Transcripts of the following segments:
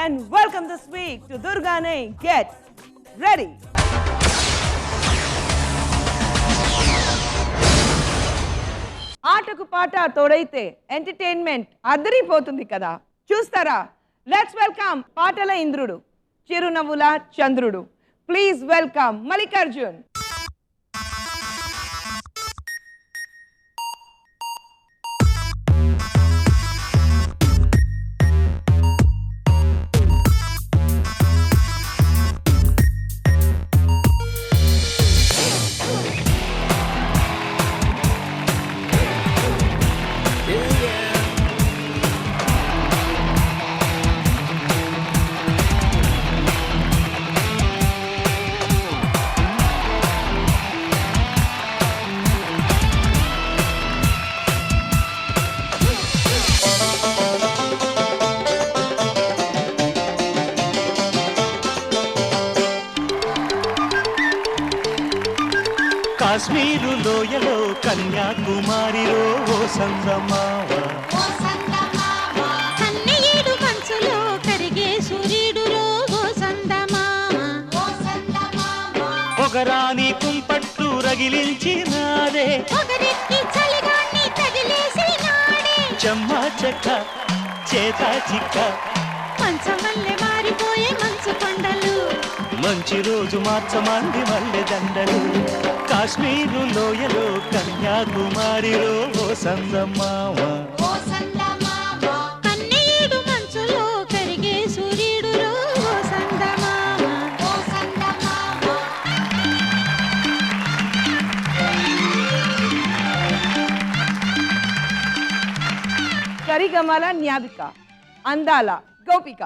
And welcome this week to Durgane Get Ready. ఆటకు పాట తోడైతే ఎంటర్టైన్మెంట్ అద్దరిపోతుంది కదా, చూస్తారా? లెట్స్ వెల్కమ్ పాటల ఇంద్రుడు, చిరునవ్వుల చంద్రుడు. Please welcome Mallikarjun. కాశ్మీరు లోయలో కన్యాకుమారిలో ఓ సందమావ, కన్నయ్యేడు మంచులో కరిగే సూర్యుడులో ఓ సందమామ, పొగరాని కుంపట్లు రగిలించినాదే, పొగరెక్కి చలిగాన్ని తగిలేసినాడే, చెమ్మా చెక్క చేత చిక్క, మంచమల్లె మారిపోయే మంచు కొండలు, మంచి రోజు మార్చమంది మల్లె దండలు. కాశ్మీరు లోయలో కన్యాకుమారిలో ఓ సందమావ, కన్నయ్యేడు మంచులో కరిగే సూర్యుడులో ఓ సందమామ. సరిగమల న్యావిక, అందాల గోపిక.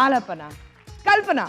ఆలపన కల్పన.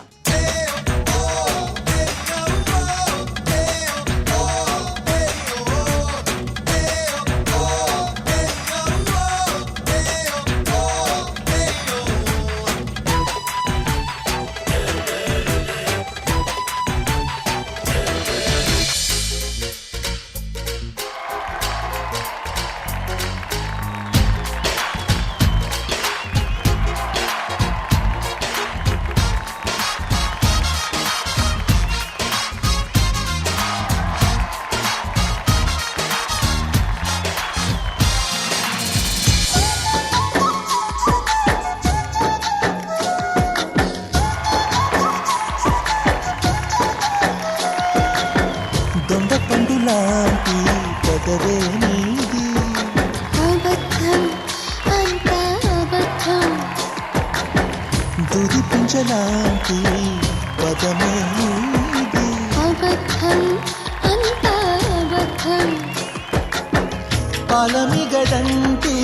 దొండ పండు లాంటి పదవే నీది అబద్ధం అంతా అబద్ధం దుది పింజలాంటి పదమే నీది అబద్ధం అంతా అబద్ధం పాలమిగడంటి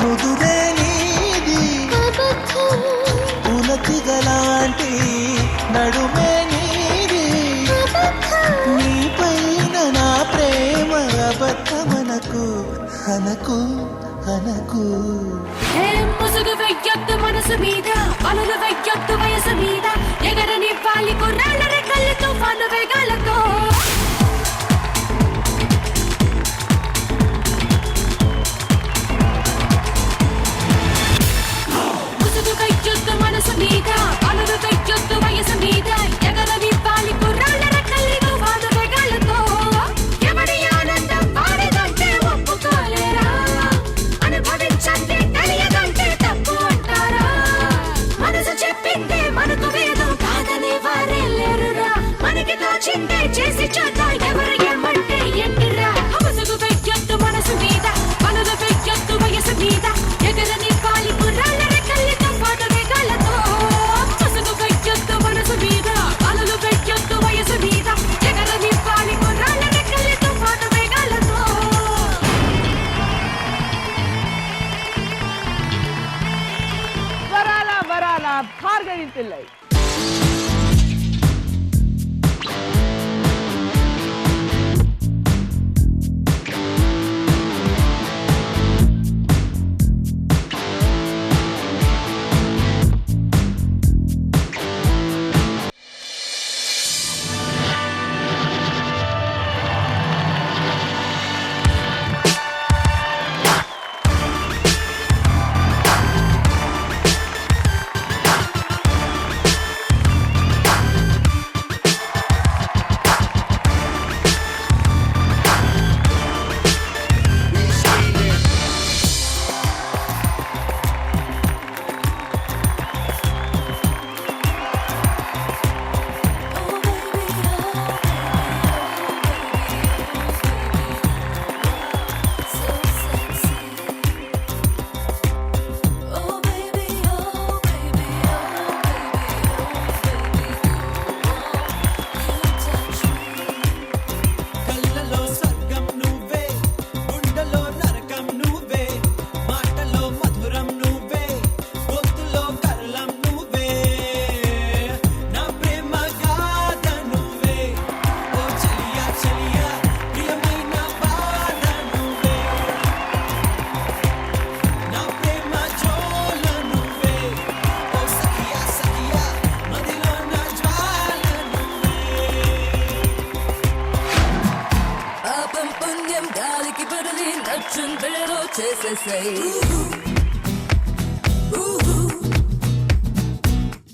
ముదురే నీది అబద్ధం ఉలతిగలాంటి నడుమే నీది నీ పైన నా ప్రేమ అబద్ధమనకు అనకు అనకు ముసుగు వెయ్యొద్దు మనసు మీద పనులు వెయ్యొద్దు వయసు మీద ఎగరని వాలి కుర్రాళ్ళ రెక్కలు తుఫాను వేగాలతో ముసుగు వెయ్యొద్దు మనసు మీద పనులు వెయ్యొద్దు వయసు మీద ఎగరని వాలి కుర్రాళ్ళ రెక్కలు తుఫాను వేగాలతో ఎవడి ఆనందం వాడిదంటే ఒప్పుకోలేరా అనుభవించండి తెలియదంటే తప్పు అంటారా మనసు చెప్పిందే మనకు వేదం కాదనే వారే లేరురా మనకి తోచిందే చేసి చూద్దాం ఎవరు ఏమంటే ఎంటిరా ముసుగు వెయ్యొద్దు మనసు మీద పనులు వెయ్యొద్దు వయసు మీద ఎగరని పాలి కుర్రాళ్ళ రెక్కల్ని తుఫాను వేగాలతో ముసుగు వెయ్యొద్దు మనసు మీద పనులు వెయ్యొద్దు వయసు మీద ఎగరని పాలి కుర్రాళ్ళ రెక్కల్ని తుఫాను వేగాలతో వరాల వరాల భార్గవి పిల్లై. నచ్చిందేదో చేసేసాయి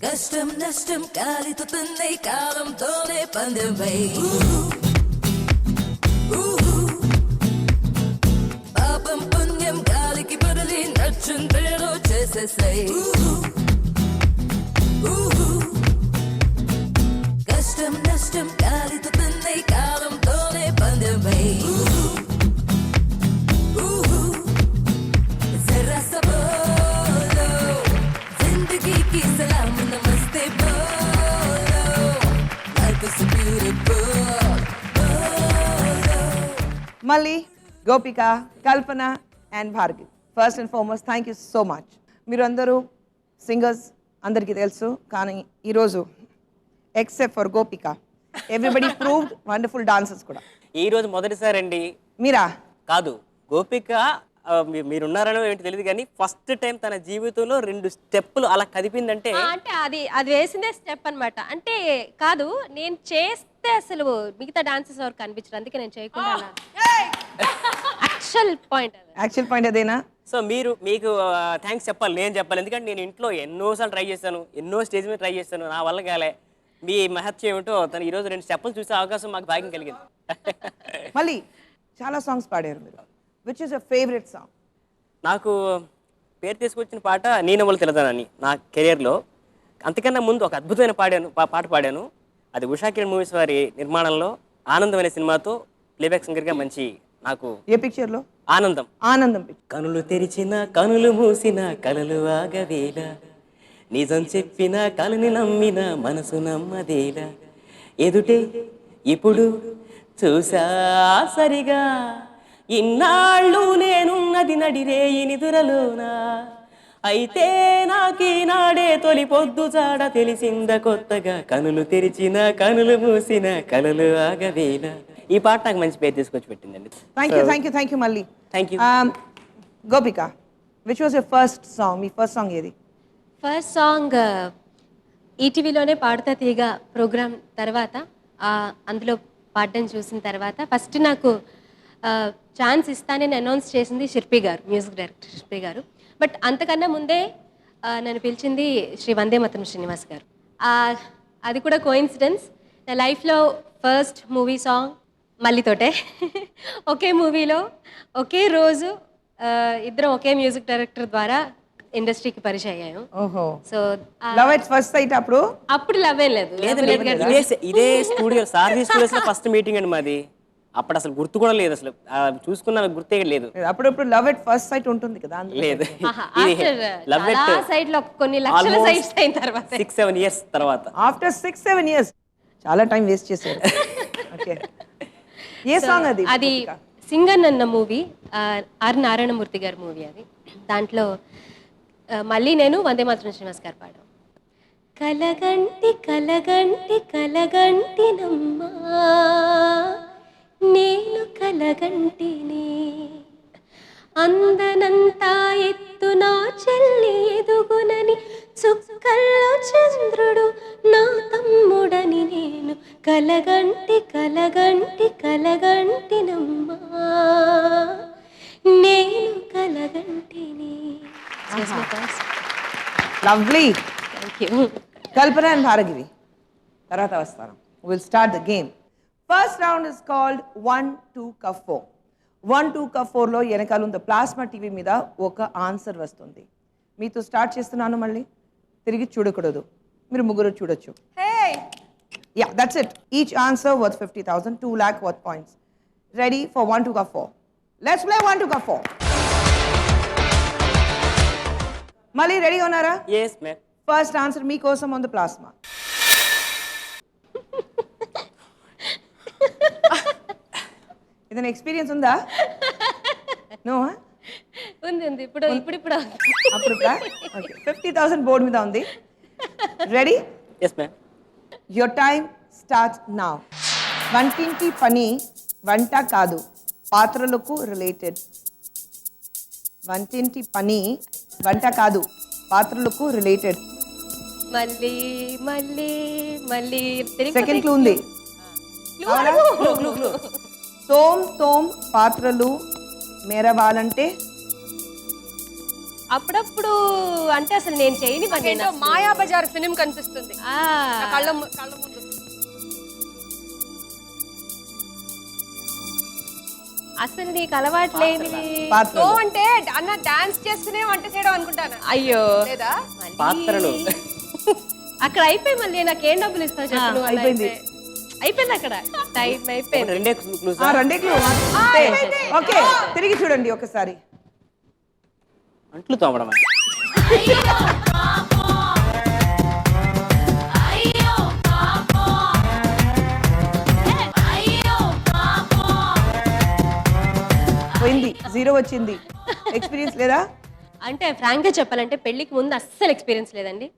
కష్టం నష్టం కాలితో తన్నే కాలంతోనే పందెంపై పాపం పుణ్యం గాలికి బదిలీ నచ్చిందేదో చేసేసాయి కష్టం నష్టం కాలితో తన్నే కాలంతోనే పందెంపై మళ్ళీ Gopika, Kalpana and Bhargavi, first and foremost thank you so much. మీరు అందరూ సింగర్స్ అందరికీ తెలుసు, కానీ ఈరోజు except for Gopika. Everybody proved wonderful dancers కూడా. ఈ రోజు మొదటిసారి అండి. మీరా? కాదు, గోపిక మీరున్నారనో ఏంటి తెలియదు కానీ ఫస్ట్ టైం తన జీవితంలో 2 స్టెప్పులు అలా కదిపిందంటే అంటే అది వేసిందే స్టెప్ అన్నమాట. అంటే కాదు, నేను చేస్తే అసలు మిగతా డాన్సెస్ ఎవరు కనిపించరు, అందుకే నేను చేయకుండా యాక్చువల్ పాయింట్ అదేనా? సో మీకు థ్యాంక్స్ చెప్పాలి, నేను చెప్పాలి. ఎందుకంటే నేను ఇంట్లో ఎన్నోసార్లు ట్రై చేశాను, ఎన్నో స్టేజ్ మీద ట్రై చేశాను, నా వల్ల కాలే. మీ మహత్యం ఏమిటో తను ఈరోజు 2 స్టెప్పులు చూసే అవకాశం మాకు భాగ్యం కలిగింది. మళ్ళీ చాలా సాంగ్స్ పాడారు మీరు. Which is your favourite song? నాకు పేరు తీసుకొచ్చిన పాట నీనమ్మలు తెలదానని నా కెరియర్లో. అంతకన్నా ముందు ఒక అద్భుతమైన పాట పాడాను. అది ఉషా కిరణ్ మూవీస్ వారి నిర్మాణంలో ఆనందం అనే సినిమాతో ప్లేబ్యాక్ సింగర్గా మంచి నాకు. ఏ పిక్చర్లో? ఆనందం. ఆనందం పిక్చర్. కనులు తెరిచిన కనులు మూసిన కలలు ఆగవేల, నిజం చెప్పిన కలని నమ్మిన మనసు నమ్మదేల, ఎదుటే ఇప్పుడు చూసా సరిగా, ఇన్నాళ్ళు నేనున్నది నడిరేయి నిదురలోనా, అయితే నాకీనాడే తొలి పొద్దు జాడ తెలిసింద కొత్తగా, కనులు తెరిచిన కనులు మూసిన కలలు ఆగవేల. ఈ పాట నాకు మంచి పేరు తీసుకొచ్చి పెట్టిందండి. థ్యాంక్ యూ మళ్ళీ. Thank you. Gopika, which was your first song? మీ ఫస్ట్ సాంగ్ ఏది? ఫస్ట్ సాంగ్ ఈటీవీలోనే పాడుతా తీగ ప్రోగ్రామ్ తర్వాత అందులో పాడడం చూసిన తర్వాత ఫస్ట్ నాకు ఛాన్స్ ఇస్తానని అనౌన్స్ చేసింది శిల్పి గారు, మ్యూజిక్ డైరెక్టర్ శిల్పి గారు. బట్ అంతకన్నా ముందే నన్ను పిలిచింది శ్రీ వందేమాతరం శ్రీనివాస్ గారు. అది కూడా కోఇన్సిడెన్స్. నా లైఫ్లో ఫస్ట్ మూవీ సాంగ్ మల్లితోటే. ఒకే మూవీలో ఒకే రోజు ఇద్దరం ఒకే మ్యూజిక్ డైరెక్టర్ ద్వారా ఇండస్ట్రీకి పరిచయం అయ్యాము. ఓహో. So love at first sight అప్పుడు లవ్ ఏం లేదు. ఇదే స్టూడియో సారథి స్టూడియోస్ లో ఫస్ట్ మీటింగ్ అండి మాది. అప్పుడు అసలు గుర్తు కూడా లేదు, అసలు చూసుకున్న గుర్తే లేదు. అప్పుడప్పుడు లవ్ ఎట్ ఫస్ట్ సైట్ ఉంటుంది కదా, లేదు. సైడ్ లో కొన్ని లక్షల సైట్స్ అయిన తర్వాత 6-7 years తర్వాత, ఆఫ్టర్ 6-7 years చాలా టైం వేస్ట్ చేశారు. ఓకే, ఏ సాంగ్ అది? అది సింగన్ అన్న మూవీ, ఆర్ నారాయణమూర్తి గారి మూవీ అది. దాంట్లో మళ్ళీ నేను వందేమాతరం శ్రీనివాస్ గారు పాడాం. కలగంటి కలగంటి కలగంటి నమ్మా, నేను కలగంటిని, అందనంతా ఎత్తు నా చెల్లి ఎదుగునని, చుక్కల్లో చంద్రుడు నా తమ్ముడని, నేను కలగంటి కలగంటి కలగంటి నమ్మా, నేను కలగంటిని. Lovely. Thank you. Kalpana and భారగిరి తర్వాత వస్తాను. Will start the game. First round is called 1 2 4. 1 2 4లో వెనకాల ఉంది ప్లాస్మా టీవీ మీద ఒక ఆన్సర్ వస్తుంది. మీతో స్టార్ట్ చేస్తున్నాను, మళ్ళీ తిరిగి చూడకూడదు, మీరు ముగ్గురు చూడొచ్చు. Yeah, that's it. Each answer worth 50,000, 2 lakh worth points. Ready for 1 2 4. Let's play 1 2 4. మళ్ళీ రెడీ ఉన్నారా? yes ma'am. ఫస్ట్ ఆన్సర్ మీకోసం ఉంది ప్లాస్మా. ఏదైనా ఎక్స్పీరియన్స్ ఉందా? నో. ఉంది ఉంది, ఇప్పుడు అప్పుడు 50,000 బోర్డు మీద ఉంది. Ready? yes ma'am. Your time starts now. వంటింటి పని వంట కాదు, పాత్రలకు రిలేటెడ్. వంటింటి పని వంట కాదు, పాత్రలకు రిలేటెడ్. మళ్ళీ మళ్ళీ మళ్ళీ సెకండ్ క్లూ ఉంది. తోమ్ పాత్రలు మెరవాలంటే అప్పుడప్పుడు అంటే అసలు నేను చేయని పని. మాయా బజార్ ఫిలిం కనిపిస్తుంది కళ్ళ ముందు. అసలు నీకు అలవాటు లేనిది పాత్రలు అంటే అన్న డాన్స్ చేస్తూనే వంట చేయడం అనుకుంటాను. అయ్యో లేదా పాత్రలు అక్కడ అయిపోయి మళ్ళీ నాకేం డబ్బులు ఇస్తావు చెప్పు నువ్వు? అలా అయిపోయింది. అయిపోయింది అక్కడ టైం అయిపోయింది. రెండే clues. రెండే క్లూ. ఓకే, తిరిగి చూడండి ఒకసారి. అంట్లు తోమడం. పోయింది, 0 వచ్చింది. ఎక్స్పీరియన్స్ లేదా? అంటే ఫ్రాంక్గా చెప్పాలంటే పెళ్ళికి ముందు అస్సలు ఎక్స్పీరియన్స్ లేదండి.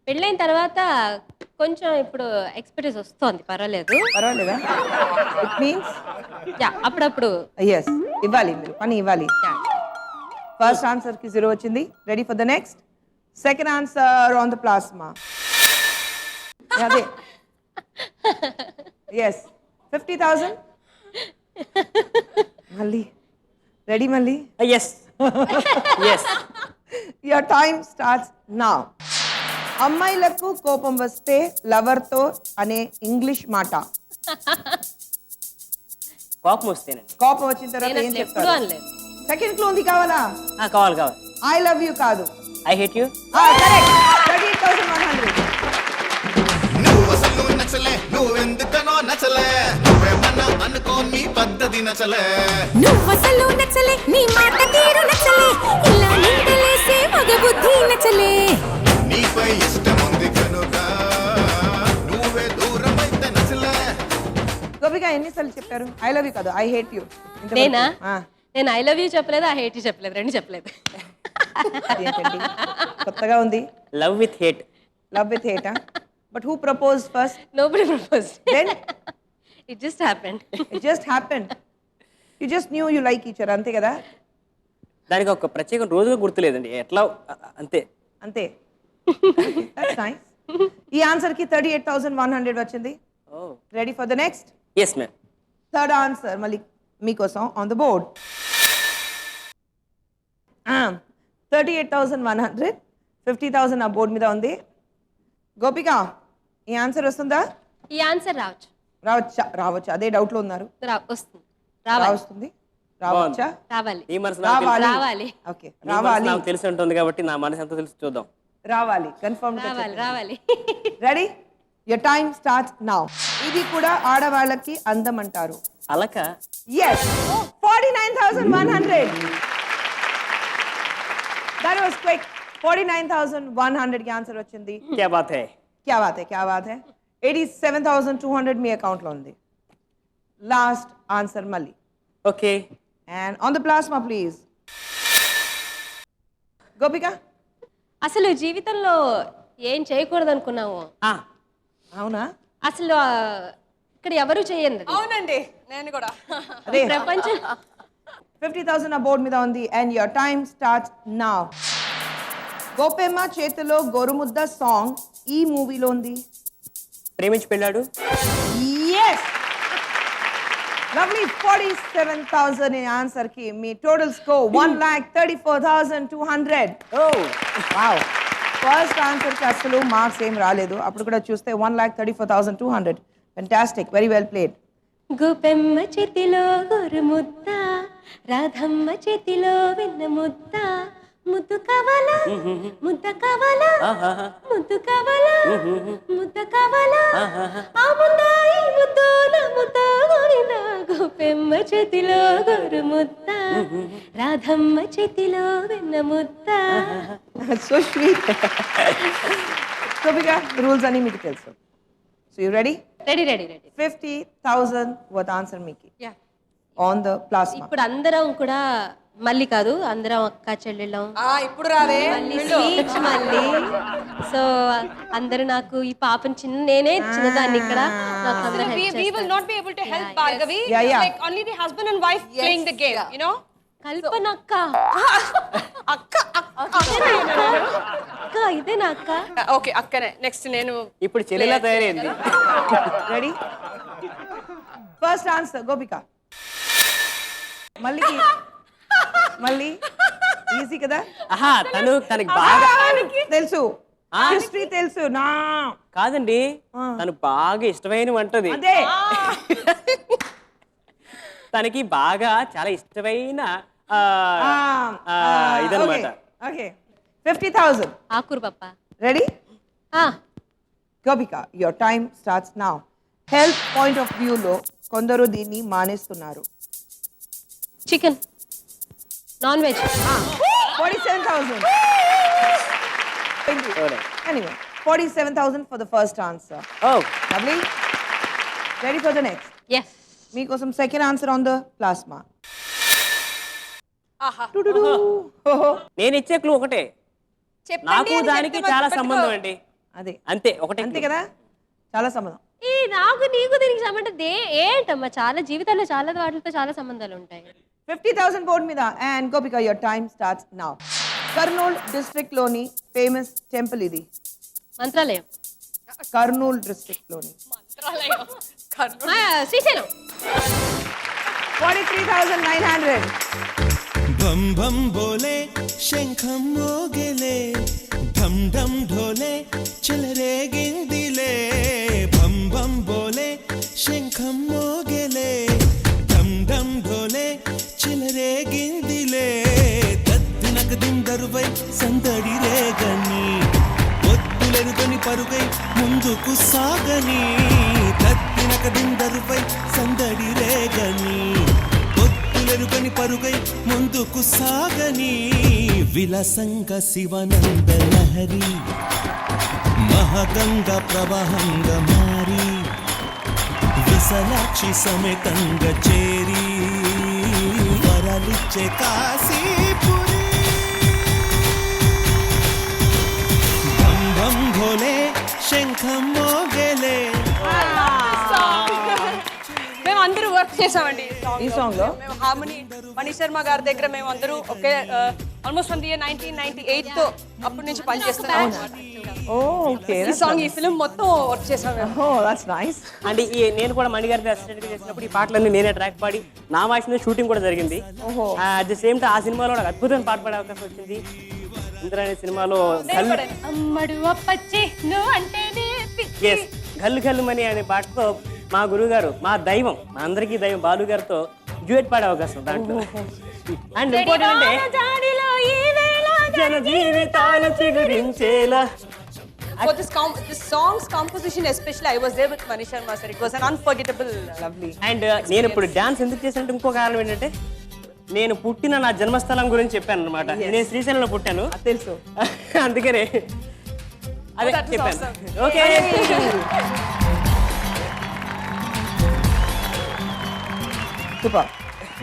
పెళ్ళైన తర్వాత కొంచెం ఇప్పుడు ఎక్స్పీరియన్స్ వస్తుంది, పర్వాలేదు. పర్వాలేదా? ఇట్ మీన్స్ యా, అప్పుడప్పుడు. ఎస్, ఇవ్వాలి, మీరు పని ఇవ్వాలి. ఫస్ట్ ఆన్సర్కి 0 వచ్చింది. Ready for the next. Second answer on the plasma. అదే, ఎస్, 50,000. మళ్ళీ రెడీ? మళ్ళీ yes yes. Your time starts now. అమ్మాయిలకు కోపం వస్తే లవర్తో అనే ఇంగ్లీష్ మాట. కోపం వస్తేనండి. కోపం వచ్చిన తర్వాత నేను ఏం అసలు ఎప్పుడు చెప్తారు? అనలేదు. సెకండ్ క్లూ ఉంది, కావాలా? కావాలి కావాలి. ఐ లవ్ యూ కాదు. I hate you. కరెక్ట్. 38,100. నువ్వు అసలు నచ్చలే, నువ్వెందుకనో నచ్చలే, నువ్వేమన్నా అనుకో నీ పద్ధతి నచ్చలే. నువ్వసలు నచ్చలే, నీ మాట తీరు నచ్చలే, ఇలా నిందలేసే మగ బుద్ధి నచ్చలే. నీపై ఇష్టం ఉంది కనుక నువ్వే దూరం అయితే నచ్చలే. గోపిక ఎన్నిసార్లు చెప్పారు ఐ లవ్ యూ కాదు ఐ హేట్ యూ? నేనా? నేను ఐ లవ్ యూ చెప్పలేదు, ఐ హేట్ యూ చెప్పలేదు, రెండు చెప్పలేదు. కొత్తగా ఉంది. Love with hate. Love with hate. But who propose first? Nobody proposed. Then it just happened. It just happened. You just knew you like each other, అంతే కదా? దానికి ఒక ప్రత్యేక రోజుగా గుర్తులేదండి, ఎట్లా అంతే. అంతే. That's nice. ఈ ఆన్సర్ కి 38,100 వచ్చింది. Ready for the next? Yes ma'am. Third answer మళ్ళీ మీకోసం ఆన్ ద బోర్డ్. 38,100, 50,000 ఆ బోర్డ్ మీద ఉంది. గోపిక, ఈ ఆన్సర్ వస్తుందా? ఈ ఆన్సర్ రావచ్చు. రావచ్చా? రావచ్చు, అదే డౌట్ లో ఉన్నారు. వస్తుంది, రావాలి, వస్తుంది, రావచ్చా? రావాలి, ఈ మనసు నాకు తెలుసు. రావాలి, ఓకే, నీ మనసు రావాలి. నాకు తెలిసి ఉంటుంది కాబట్టి నా మనసు ఎంత తెలుసు చూద్దాం. రావాలి, కన్ఫర్మ్. రావాలి, రావాలి. Ready? Your time starts now. ఇది కూడా ఆడవాళ్ళకి అందం అంటారు. అలక. ఎస్, 49,100. That was quick. 49,100 కి ఆన్సర్ వచ్చింది. క్యా బాత్ హై. క్యా బాత్ హై, క్యా బాత్ హై. 87,200 మీ అకౌంట్ లో ఉంది. లాస్ట్ ఆన్సర్ మళ్ళీ. Okay. And on the plasma please. గోపిక, అసలు జీవితంలో ఏం చేయకూడదు అనుకున్నాము, అవునా? అసలు ఇక్కడ ఎవరు చేయండి. అవునండి, నేను కూడా. అదే, ప్రపంచం 50,000 ఆ బోర్డ్ మీద ఉంది. And your time starts now. గోపెమ్మ చేతిలో గోరుముద్ద సాంగ్ ఈ మూవీలో ఉంది. ప్రేమించి పెళ్ళాడు. Yes, lovely. 47,000 ఈ ఆన్సర్ కి మీ total score 1,34,200. Wow. First answer కి అసలు మార్క్స్ ఏం రాలేదు, అప్పుడు కూడా చూస్తే 1,34,200. Fantastic, very well played. గోపెమ్మ చేతిలో గోరుముద్ద, రాధమ్మ చేతిలో వెన్న ముద్ద, ముద్దు కావాలా ముద్ద కావాలా, ముద్దు కావాలా ముద్ద కావాలా, ఆ ముద్ద ఈ ముద్దు నా ముద్ద గోరిన. గోపెమ్మ చేతిలో గోరుముద్ద, రాధమ్మ చేతిలో వెన్న ముద్ద. So sweet. గోపిక, రూల్స్ అన్ని మీకు తెలుసు. So you ready? Ready ready ready. 50,000 worth answer మీకు యా. On the plasma. ఇప్పుడు అందరం కూడా మళ్ళీ కాదు, అందరం అక్క చెల్లెళ్ళం, ఇప్పుడు రాదే మళ్ళీ స్వీట్స్ మళ్ళీ. సో అందరూ నాకు ఈ పాపని నేనే చిన్నదాన్ని ఇక్కడ, నాకు అందరూ help we will చేస్తారు. not be able to help Bhargavi. Yeah, yeah. Like only the husband and wife playing the game, you know. కల్పన అక్క, అక్క అక్క ఇదేనా అక్క? ఓకే, అక్కనే. నెక్స్ట్ నేను ఇప్పుడు చెల్లెలా తయారైంది. రెడీ? ఫస్ట్ ఆన్సర్ గోపిక. మళ్ళీ మళ్ళీ ఈజీ కదా? ఆహా, తనకి బాగా తెలుసు, హిస్టరీ తెలుసు నా. కాదండి, తను బాగా ఇష్టమైన వంటది. అదే, తనకి బాగా చాలా ఇష్టమైన ఇదన్నమాట. ఓకే, 50,000. ఆకురు పప్ప. Ready? Gopika, your time starts now. Health point of వ్యూలో కొందరు దీన్ని మానేస్తున్నారు. Chicken, non veg. 47,000. Anyway, 47,000 for the first answer. Oh, Lovely. Ready for the next? Yes. మీకోసం second answer on the plasma. నేను ఇచ్చే క్లూ ఒకటే, నాకు దానికి చాలా సంబంధం అండి. అదే అంతే, ఒకటే అంతే clue. కదా? చాలా సంబంధం. ఈ నాకు నీకు దీనికి సంబంధం ఏంటమ్మా, చాలా జీవితాల్లో చాలా వాటితో చాలా సంబంధాలు ఉంటాయి. 50,000 బోర్డు మీద. And Gopika your time starts now. Kurnool district లోని ఫేమస్ టెంపుల్ ఇది. మంత్రాలయం. కర్నూల్ డిస్ట్రిక్ట్ లోని శ్రీశైలం. 43,900. बम बम बोले शंखम मोगेले ढम ढम ढोले चल रे गिंदिले बम बम बोले शंखम मोगेले ढम ढम ढोले चल रे गिंदिले दत्तिनक దిందరువై సందడి రేగని ఒత్తులెరుగని పరుగై ముందుకు సాగని దత్తినక దిందరువై సందడి రేగని ఒత్తులెరుగని పరుగై ముందుకు సాగని విలసంగ శివనంద లహరి మహగంగ ప్రవాహంగా మారి విశాలాక్షి సమేతంగా చేరి వరలిచ్చే కాశీపురి బం బం భోలే శంఖం మోగేలే. మేము అందరూ వర్క్ చేసామండి ఈ song లో? మేము హార్మోని మణి శర్మ గారి దగ్గర మేము అందరూ ఒకే ఆల్మోస్ట్ ఫ్రమ్ ది ఇయర్ 1998 తో అప్పటి నుంచి పనిచేస్తున్నాం. ఓకే. ఈ సాంగ్ ఈ ఫిల్మ్ మొత్తం వర్క్ చేసాం మేము. Oh that's nice. అంటే ఈ నేను కూడా మణిగారి అసిస్టెంట్ గా చేసినప్పుడు ఈ పాటలన్నీ నేనే ట్రాక్ పాడి నా వాయిస్ మీద షూటింగ్ కూడా జరిగింది. అట్ ది సేమ్ టైం ఆ సినిమాలో నాకు అద్భుతమైన పాట పాడే అవకాశం వచ్చింది. ఇంద్ర అనే సినిమాలో అమ్మడు అప్పచ్చి నువ్వు అంటే ఎస్ గల్లు గల్లుమని అనే పాటతో మా గురువు గారు, మా దైవం, మా అందరికీ దైవం బాలు గారితో డ్యూయట్ పాడే అవకాశం దాంట్లో. అండ్ ఇంకోటి అంటే జన జీవితాలు చిగురించేలా. For this song's composition especially, I was there with Mani Sharma sir. It was an unforgettable, lovely. And నేను ఇప్పుడు డాన్స్ ఎందుకు చేశానంటే ఇంకో కారణం ఏంటంటే నేను పుట్టిన నా జన్మస్థలం గురించి చెప్పాను అనమాట. నేను శ్రీశైలంలో పుట్టాను తెలుసు. అందుకనే అదే that is చెప్పాను. awesome. Okay. Super.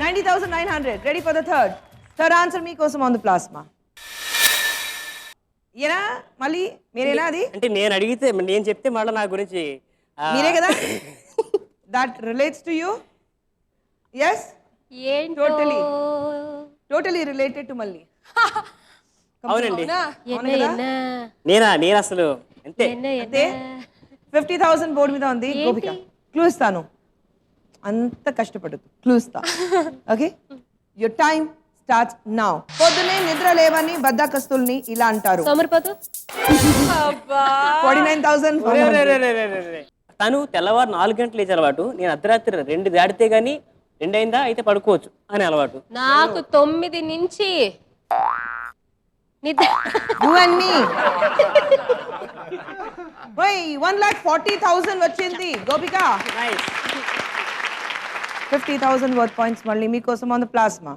90,900. Ready for the third? Third answer మీకోసం on the plasma. ఏనా మళ్ళీ మీరేనా అది? అంటే నేను అడిగితే నేను చెప్తే మళ్ళీ నా గురించి మీరే కదా? That relates to you? Yes? ఏంటో Totally related to మళ్ళీ. అవునండి. ఎన్న నేను అసలు అంతే. అంటే 50,000 బోర్డు మీద ఉంది. గోపిక క్లూ ఇస్తాను, అంత కష్టపడదు, క్లూ ఇస్తా. Okay, your time starts now. పొద్దునే నిద్ర లేవని బద్దకస్తుల్ని ఇలా అంటారు. సోమరిపోతు. 49,000. తను తెల్లవారు 4 గంటలు లేచే అలవాటు. నేను అర్ధరాత్రి 2 దాటితే గానీ 2 అయిందా అయితే పడుకోవచ్చు అనే అలవాటు. నాకు 9 నుంచి నిద్ర. You and me. ఓయ్ 1,40,000 వచ్చింది గోపిక. 50,000 వర్త్ పాయింట్స్ మళ్ళీ మీకోసం ఆన్ ద ప్లాస్మా.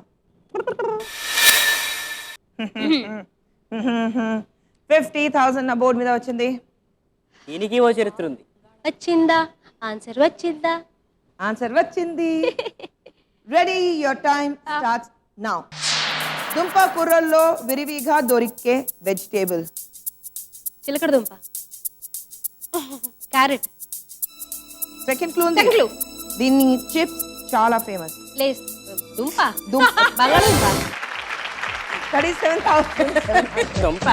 50,000 నా బోర్డు మీద వచ్చింది. దీనికి ఓ చరిత్ర ఉంది. వచ్చిందా ఆన్సర్ వచ్చిందా? ఆన్సర్ వచ్చింది. Ready, your time starts now. దుంప కూరల్లో విరివిగా దొరికే వెజిటేబుల్. చిలకడ దుంప. క్యారెట్. సెకండ్ క్లూ ఉంది. దీన్ని చిప్స్ చాలా ఫేమస్. లేస్ దుంప. దుంప. బంగాళదుంప. 37,000. దొంప.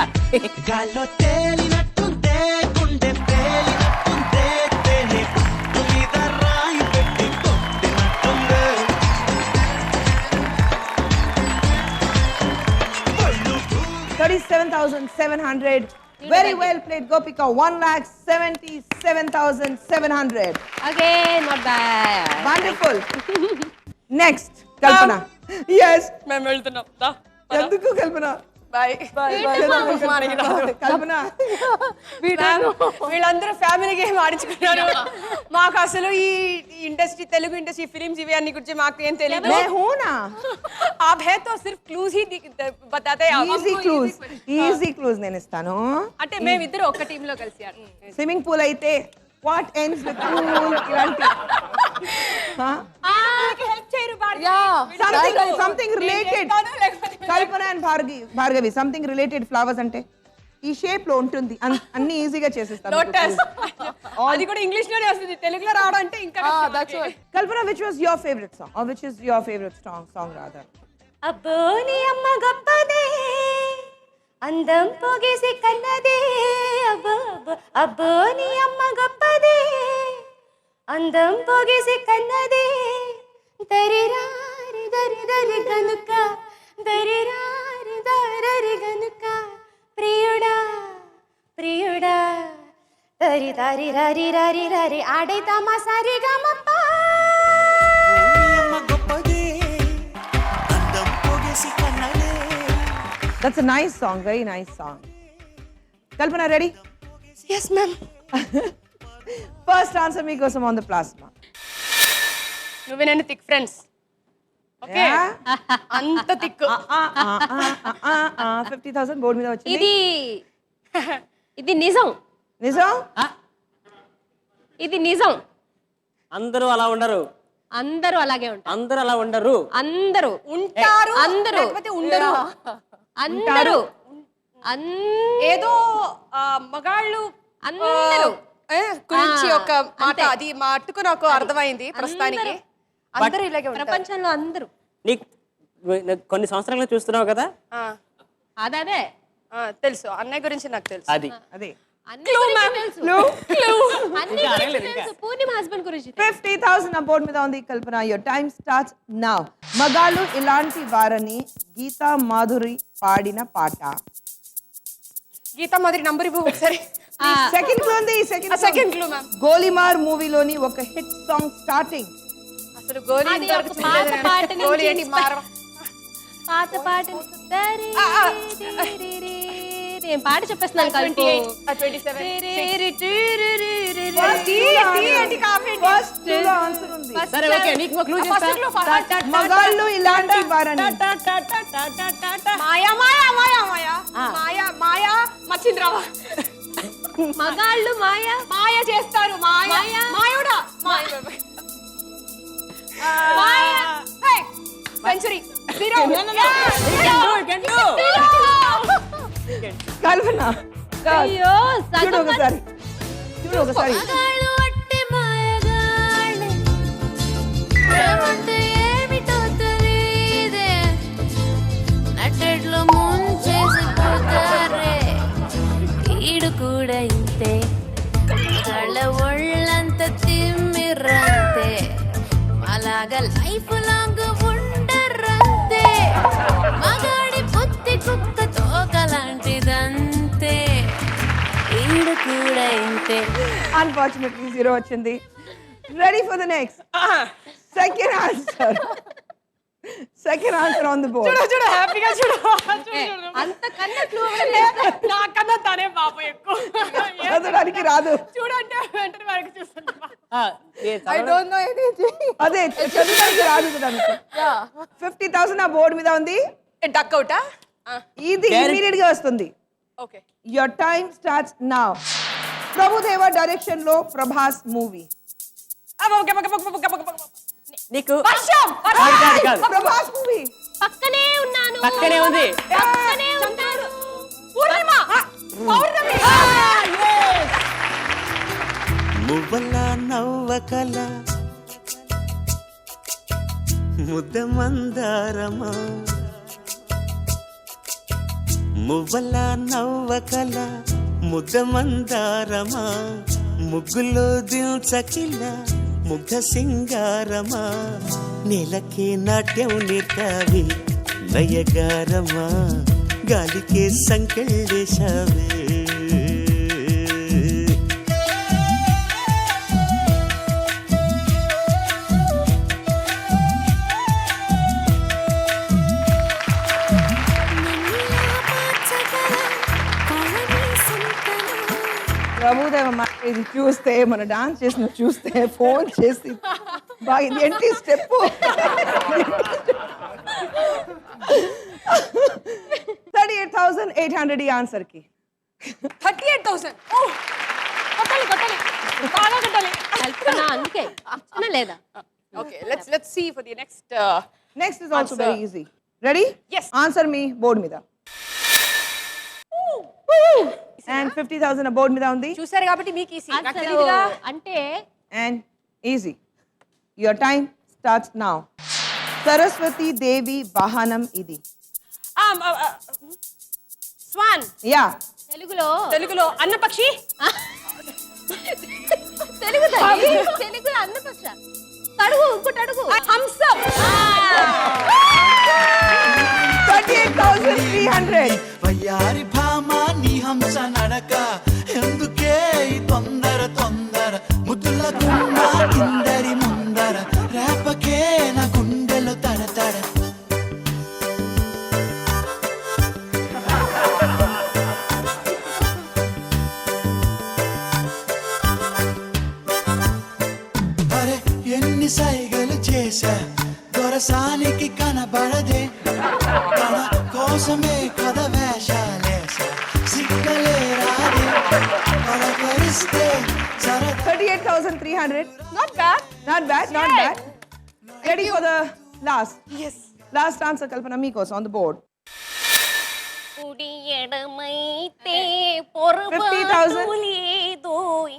గాల్లో తేలినట్టుందే గుండె పేలినట్టుందే తేనె పట్టు మీద రాయి పెట్టి కొట్టినట్టుందే 37,700. Very well played, Gopika. 1,77,700. Again, not bad. Wonderful. Next, Kalpana. Yes. మేము వెళ్తున్నాం. ఎందుకు కల్పన? బాయ్. కల్పన. వీళ్ళందరూ ఫ్యామిలీ గేమ్ ఆడించుకున్నారు. మాకు అసలు ఈ ఇండస్ట్రీ, తెలుగు ఇండస్ట్రీ, ఫిలిమ్స్ ఇవి అన్ని గురించి మాకు ఏం తెలియదు. मैं हूं ना. आप है तो सिर्फ क्लूज ही बताते हैं. ఈజీ క్లూజ్ నేను ఇస్తాను. అంటే మేమిద్దరు ఒక్క టీమ్ లో కలిసి స్విమ్మింగ్ పూల్ అయితే వాట్ ఎండ్స్ విత్ పూల్ ఇలాంటి హెల్ప్ చేయరు. Something related. Kalpana and Bhargavi something related. Flowers అంటే ఈ షేప్ లో ఉంటుంది అన్ని ఈజీగా చేసేస్తాను లోటస్ అది కూడా ఇంగ్లీష్ లోనే వస్తుంది తెలుగులో రావడం అంటే ఇంకా that's Kalpana which was your favourite song or which is your favourite song rather అబ్బో నీ అమ్మ గొప్పదే అందం పొగేసి కన్నదే అబ్బో అబ్బో అబ్బో నీ అమ్మ గొప్పదే అందం పొగేసి కన్నదే దరిరారి దరి దరి గనుక దరిరారి దరి గనుక ప్రియుడా ప్రియుడా దరి దరి రరి రరి రరి ఆడైతామా సరిగా మప్ప అమ్మ గొప్పదే అందం పొగేసి కన్నలే. That's a nice song, very nice song. Kalpana, ready? yes ma'am First answer మీకోసం on the plasma. నువ్వే నన్ను థిక్ ఫ్రెండ్స్ ఓకే అంత థిక్ 50,000 బోర్డు మీద వచ్చింది. ఇది నిజం నిజం? ఇది నిజం అందరూ అలా ఉండరు, అందరూ అలాగే ఉంటారు అందరూ అలా ఉండరు. అందరూ ఉంటారు అందరూ లేకపోతే ఉండరు అందరూ ఏదో మగాళ్ళు అందరూ గురించి ఒక మాట అది మట్టుకు నాకు అర్థమైంది ప్రస్తుతానికి అందరూ ఇలాగే ఉంటారు ప్రపంచంలో అందరూ నీకు కొన్ని సంవత్సరాలుగా చూస్తున్నావు కదా, అదే తెలుసు అన్నయ్య గురించి నాకు తెలుసు అది అదే. అన్ని గురించి తెలుసు. అన్ని ఇంకా గురించి అడగలేదు తెలుసు. పూర్ణిమ హస్బెండ్ గురించి 50,000 నా బోర్డు మీద ఉంది. కల్పన, your time starts now. మగాళ్ళు ఇలాంటి వారని గీతా మాధురి పాడిన పాట. గీతా మాదిరి నంబర్ ఇవ్వు ఒకసారి సెకండ్ క్లూ ఉంది. సెకండ్ క్లూ మ్యామ్ గోలిమార్ మూవీలోని ఒక హిట్ సాంగ్ స్టార్టింగ్. అసలు గోలి అది ఇంతవరకు ఒక పాత చూడలేదు పాట నేను. నుంచి గోలి ఏంటి మారవ పాత పాట నేను పాట చెప్పేస్తున్నాను కల్పు 28 ఫస్ట్ లో ఆన్సర్ ఉంది. సరే ఓకే, నీకు క్లూ చేస్తా. మగాళ్ళు ఇలాంటి వారని. మాయా మాయా మాయా మాయా మాయా మాయా మచ్చింద్రవా మగాళ్ళు మాయా మాయ చేస్తారు మాయా మాయుడా సెంచరీ జీరో కల్పన అయ్యో చూడు ఒకసారి, చూడు ఒకసారి. మగాళ్ళు అట్టి మాయగాళ్ళే ప్రేమంటే ఏమిటో తెలీదే నట్టెట్లో ముంచేసి పోతారే ఈడు కూడా ఇంతే మగాళ్ళ ఒళ్ళంత తిమ్మిర్రంతే అలాగా లైఫ్ లాంగ్ ఉండర్రంతే మగాడి బుద్ధి కుక్క తోకలాంటిదంతే ఈడు కూడా ఇంతే అన్ఫార్చునేట్లీ 0 వచ్చింది. Ready for the next second answer. Second answer on the board. చూడు హ్యాపీగా చూడు అంతకన్నా క్లూ నాకన్నా తనే పాప ఎక్కువ చదవడానికి రాదు. చూడంటే వెంటనే వరకు చూస్తున్నా అదే చదవడానికి రాదు కదా మీకు. 50,000 నా బోర్డు మీద ఉంది. డక్ అవుటా ఇది ఇమీడియట్ గా వస్తుంది. Okay your time starts now. Prabhudeva direction లో ప్రభాస్ మూవీ. నీకు వర్షం కాదు, కాదు. ప్రభాస్ మూవీ. పక్కనే ఉన్నాను పక్కనే ఉంది. పక్కనే ఉన్నాను పూర్ణిమ పౌర్ణమి మువ్వల నవ్వకల ముద్ద మందారమా మువ్వల నవ్వకల ముద్ద మందారమా ముగ్గులో దిల్చకిల ముగ్ధ సింగారమా నెలకే నాట్యం నేర్తావి నయగారమా గాలికే సంకెళ్ళేశావే ప్రభుదేవ ఇది చూస్తే మన డాన్స్ చేసిన చూస్తే ఫోన్ చేసి బాగా ఇది ఏంటి స్టెప్. 38,800 ఈ ఆన్సర్ కి. 38,000 కొట్టాలి బాగా కొట్టాలి కల్పన అందుకే ఇచ్చిన లేదా okay let's see for the next next is also very easy. Ready? Yes. Answer మీ బోర్డు మీద. అండ్ 50,000 బోర్డ్ మీద ఉంది. చూసారు కాబట్టి మీకు ఈసీ. నాకు అసలు తెలియదుగా. అంటే and easy. Your time starts now. Saraswati Devi వాహనం ఇది. స్వాన్. యా. తెలుగులో అన్నపక్షి. తెలుగులో అన్నపక్ష. అడుగు ఇంకోటి అడుగు. హంస. 38,300. వయ్యారి భామా నీ హంస నడక ఎందుకే ఈ తొందర తొందర ముద్దుల గుమ్మ ఇందరి ముందర రేపకే నా గుండెలు తడతడ. అరే ఎన్ని సైగలు చేశా దొరసానికి కనబడదే తన కోసమే కథ వేషాలేసా సిగ్గలే రాదే పలకరిస్తే సరదా. 38,300. Not bad. Not bad, not Yeah. bad. Ready for the last? Yes. Last answer, Kalpana Mikos on the board. కుడి ఎడమైతే 50,000. పొరపాటు లేదోయ్.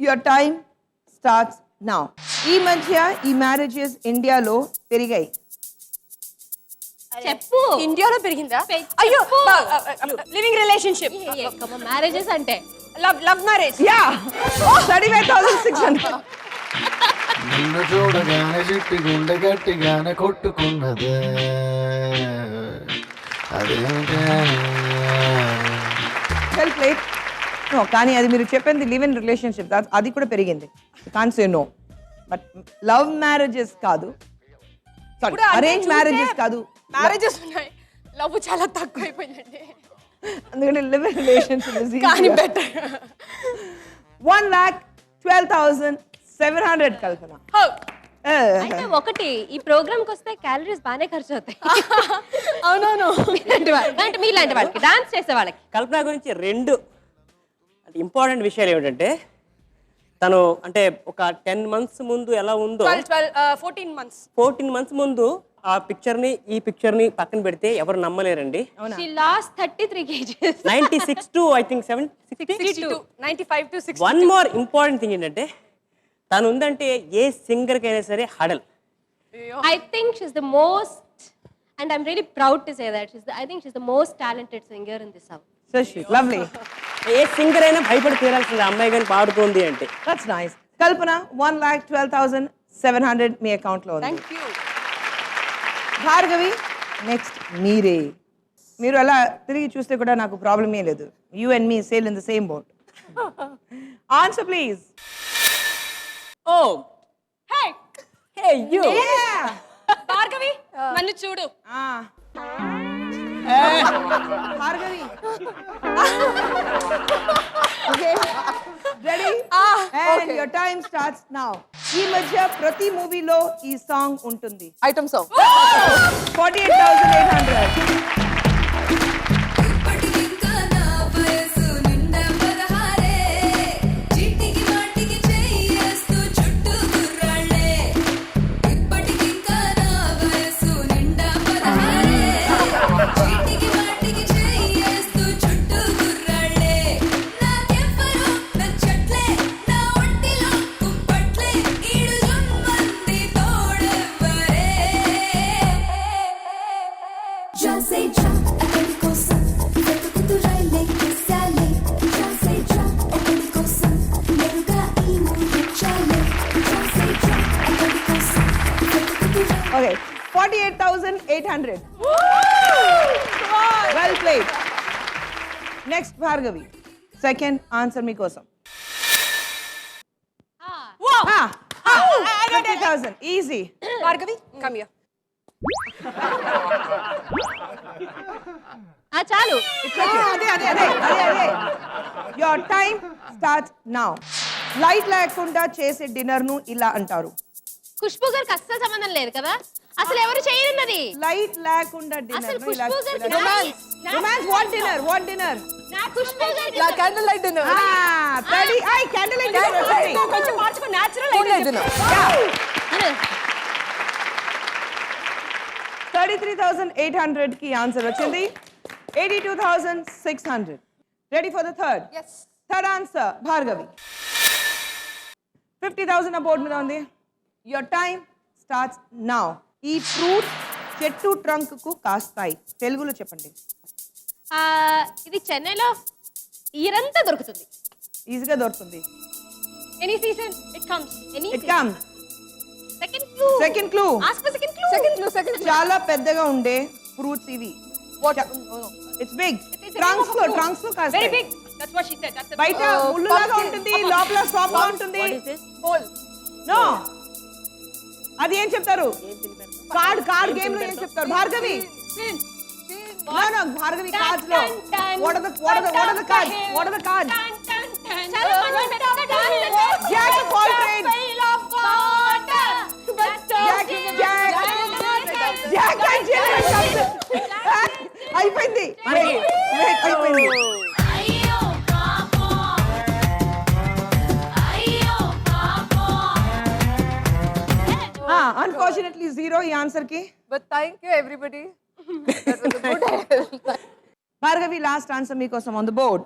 Your time starts now. ఈ మధ్య ఈ మ్యారేజెస్ ఇండియాలో పెరిగాయి. చెప్పు. ఇండియాలో పెరిగిందా? చెప్పు. అయ్యో, లివింగ్ రిలేషన్షిప్. మ్యారేజెస్ అంటే లవ్ మ్యారేజ్. యా. 35,600. నిన్ను చూడగానే చిట్టి గుండె గట్టిగానే కొట్టుకున్నదే అదేంటే. Well played. No, కానీ అది మీరు చెప్పింది లివ్ ఇన్ రిలేషన్షిప్ అది కూడా పెరిగింది. Can say no. But love marriages కాదు, సారీ అరేంజ్ మ్యారేజెస్ కాదు, మ్యారేజెస్ ఉన్నాయి. లవ్ చాలా తక్కువ అయిపోయిందండి. అందుకని లివ్ ఇన్ రిలేషన్షిప్ కానీ బెటర్. 1,12,700 కల్పన. అయితే ఒకటి ఈ ప్రోగ్రామ్ కి వస్తే క్యాలరీస్ బాగానే ఖర్చు అవుతాయి. అవునవును. అంటే మీలాంటి వాళ్ళకి డాన్స్ చేసే వాళ్ళకి. కల్పన గురించి రెండు అంటే ఇంపార్టెంట్ విషయాలు ఏమిటంటే తను అంటే ఒక 10 months ముందు ఎలా ఉందో 14 months. 14 months ముందు ఆ పిక్చర్ని ఈ పిక్చర్ని పక్కన పెడితే ఎవరు నమ్మలేరండి. She lost 33 kgs. 96 to I think 62, 95 to 60. One more important thing ఏంటంటే తను ఉందంటే ఏ సింగర్కైనా సరే హడల్. I think she's the most, and I'm really proud to say that I think she's the most talented singer in this house. So sweet, lovely. A singer అయినా భయపడి తీరాల్సింది అమ్మాయి కానీ పాడుతోంది అంటే. That's nice. Kalpana 1,12,700 me account లో ఉంది. Thank you. Bhargavi next మీరే. మీరు అలా తిరిగి చూస్తే కూడా నాకు ప్రాబ్లమే లేదు. You and me sail in the same boat. Answer please. Oh Hey, hey you Bhargavi, నన్ను చూడు. Bhargavi. Okay ready and your time starts now. ఈ మధ్య ప్రతి మూవీలో ఈ సాంగ్ ఉంటుంది. Item song. 48,800. ఇప్పటికింకా నా వయసు నిండా 16 చీటికి మాటికి చేయేస్తూ చుట్టూ గుర్రాళ్ళే. ఇప్పటికింకా నా వయసు నిండా 16 చీటికి మాటికి చేయేస్తూ చుట్టూ గుర్రాళ్ళే. నాకెవ్వరూ నచ్చట్లే నా ఒంటిలో కుంపట్లే ఈడు జుమ్మంది తోడెవ్వరే. Já sei já, aquele coça, feito cultural que sale. Já sei já, aquele coça, meruga e muito chale. Já sei já, aquele coça, feito cultural. Okay 48,800. Well played. Next Bhargavi second answer మీకోసం. 50,000 easy. Bhargavi, come here. చాలు. అదే your time starts now. Light లేకుండా చేసే dinner ను ఇలా అంటారు. ఖుష్బూ గారికి అస్సలు సంబంధం లేదు కదా, అసలు ఎవరు చేయనున్నది. లైట్ లేకుండా అసలు డిన్నర్ ను ఇలా ఖుష్బూ గారికి రొమాన్స్. వాట్ డిన్నర్ ఖుష్బూ గారికి నా candle light dinner. Candle light dinner. కొంచెం మార్చుకో, న్యాచురల్ లైట్ డిన్నర్. 33,800 కి ఆన్సర్ వచ్చింది. 82,600. Ready for the third? Yes. Third answer, Bhargavi. 50,000 aboard మీద ఉంది. Your time starts now. ఈ ఫ్రూట్ చెట్టు ట్రంక్ కు కాస్తాయి. తెలుగులో చెప్పండి. ఇది చెన్నైలో ఇయరంతా దొరుకుతుంది. ఈజీగా దొరుకుతుంది. Any season it comes. Any It comes. Second clue. Second clue. Ask for second clue. Second clue. చాలా పెద్దగా ఉండే ఫ్రూట్స్ ఇవి. What? It's big. It is a trunks name లో of a ట్రంక్స్ లో fruit. కాస్తాయి. Very big. That's what she said. That's the బయట ముళ్ళులాగా pumpkin. ఉంటుంది, లోపల సాఫ్ట్ గా ఉంటుంది. Pole. నో అది ఏం చెప్తారు? కార్డ్ గేమ్ లో ఏం చెప్తారు? Bhargavi. Pin. No, no, Bhargavi cards lo. What are the cards? What are the cards? Jack of all trades. Jack and Jill comes. అయిపోయింది. అయిపోయింది. Unfortunately zero ఈ ఆన్సర్ కి. But thank you everybody. That was a good help. Bhargavi, last answer మీకోసం on the board.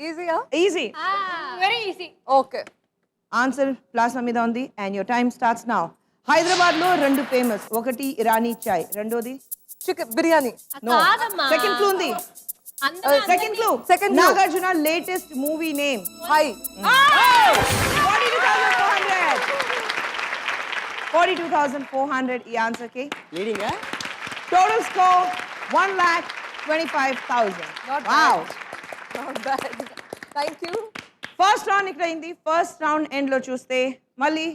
Easy, huh? Easy. Very easy. Okay. Answer plasma మీద ఉంది and your time starts now. Hyderabad లో రెండు famous, ఒకటి ఇరానీ చాయ్, రెండోది Chicken biryani. కాదమ్మా. Second clue ఉంది. Second clue. Second clue. Nagarjuna latest movie name. Hi. 42,400. 42,400 ఈ ఆన్సర్ కి. లీడింగా total score 1,25,000. Not wow. Not bad. Thank you. First round ఇక్కడ అయింది. ఫస్ట్ రౌండ్ ఎండ్ లో చూస్తే మళ్ళీ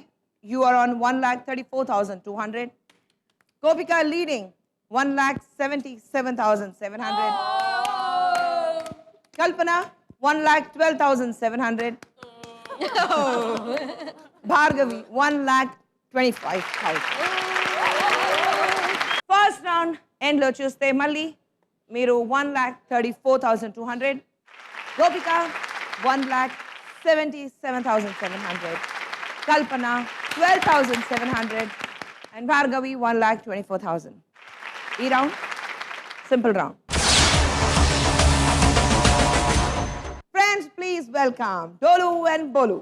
you are on 1,34,200. Gopika leading 1,77,700. Kalpana 1,12,700. Bhargavi 1,25,000. First round end లో చూస్తే మళ్ళీ మీరు 1,34,200. గోపిక 1,77,700. Kalpana 12,700 and Bhargavi 1,24,000. E round, simple round. Friends, please welcome Dolu and Bolu.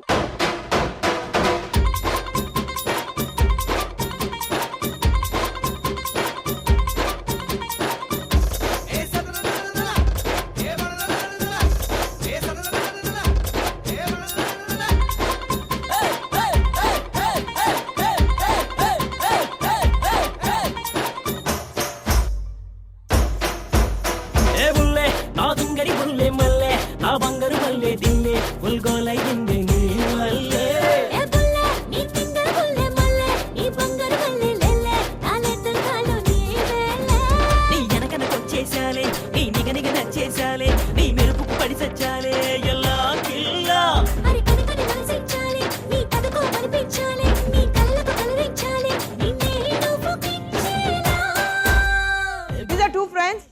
These are two friends,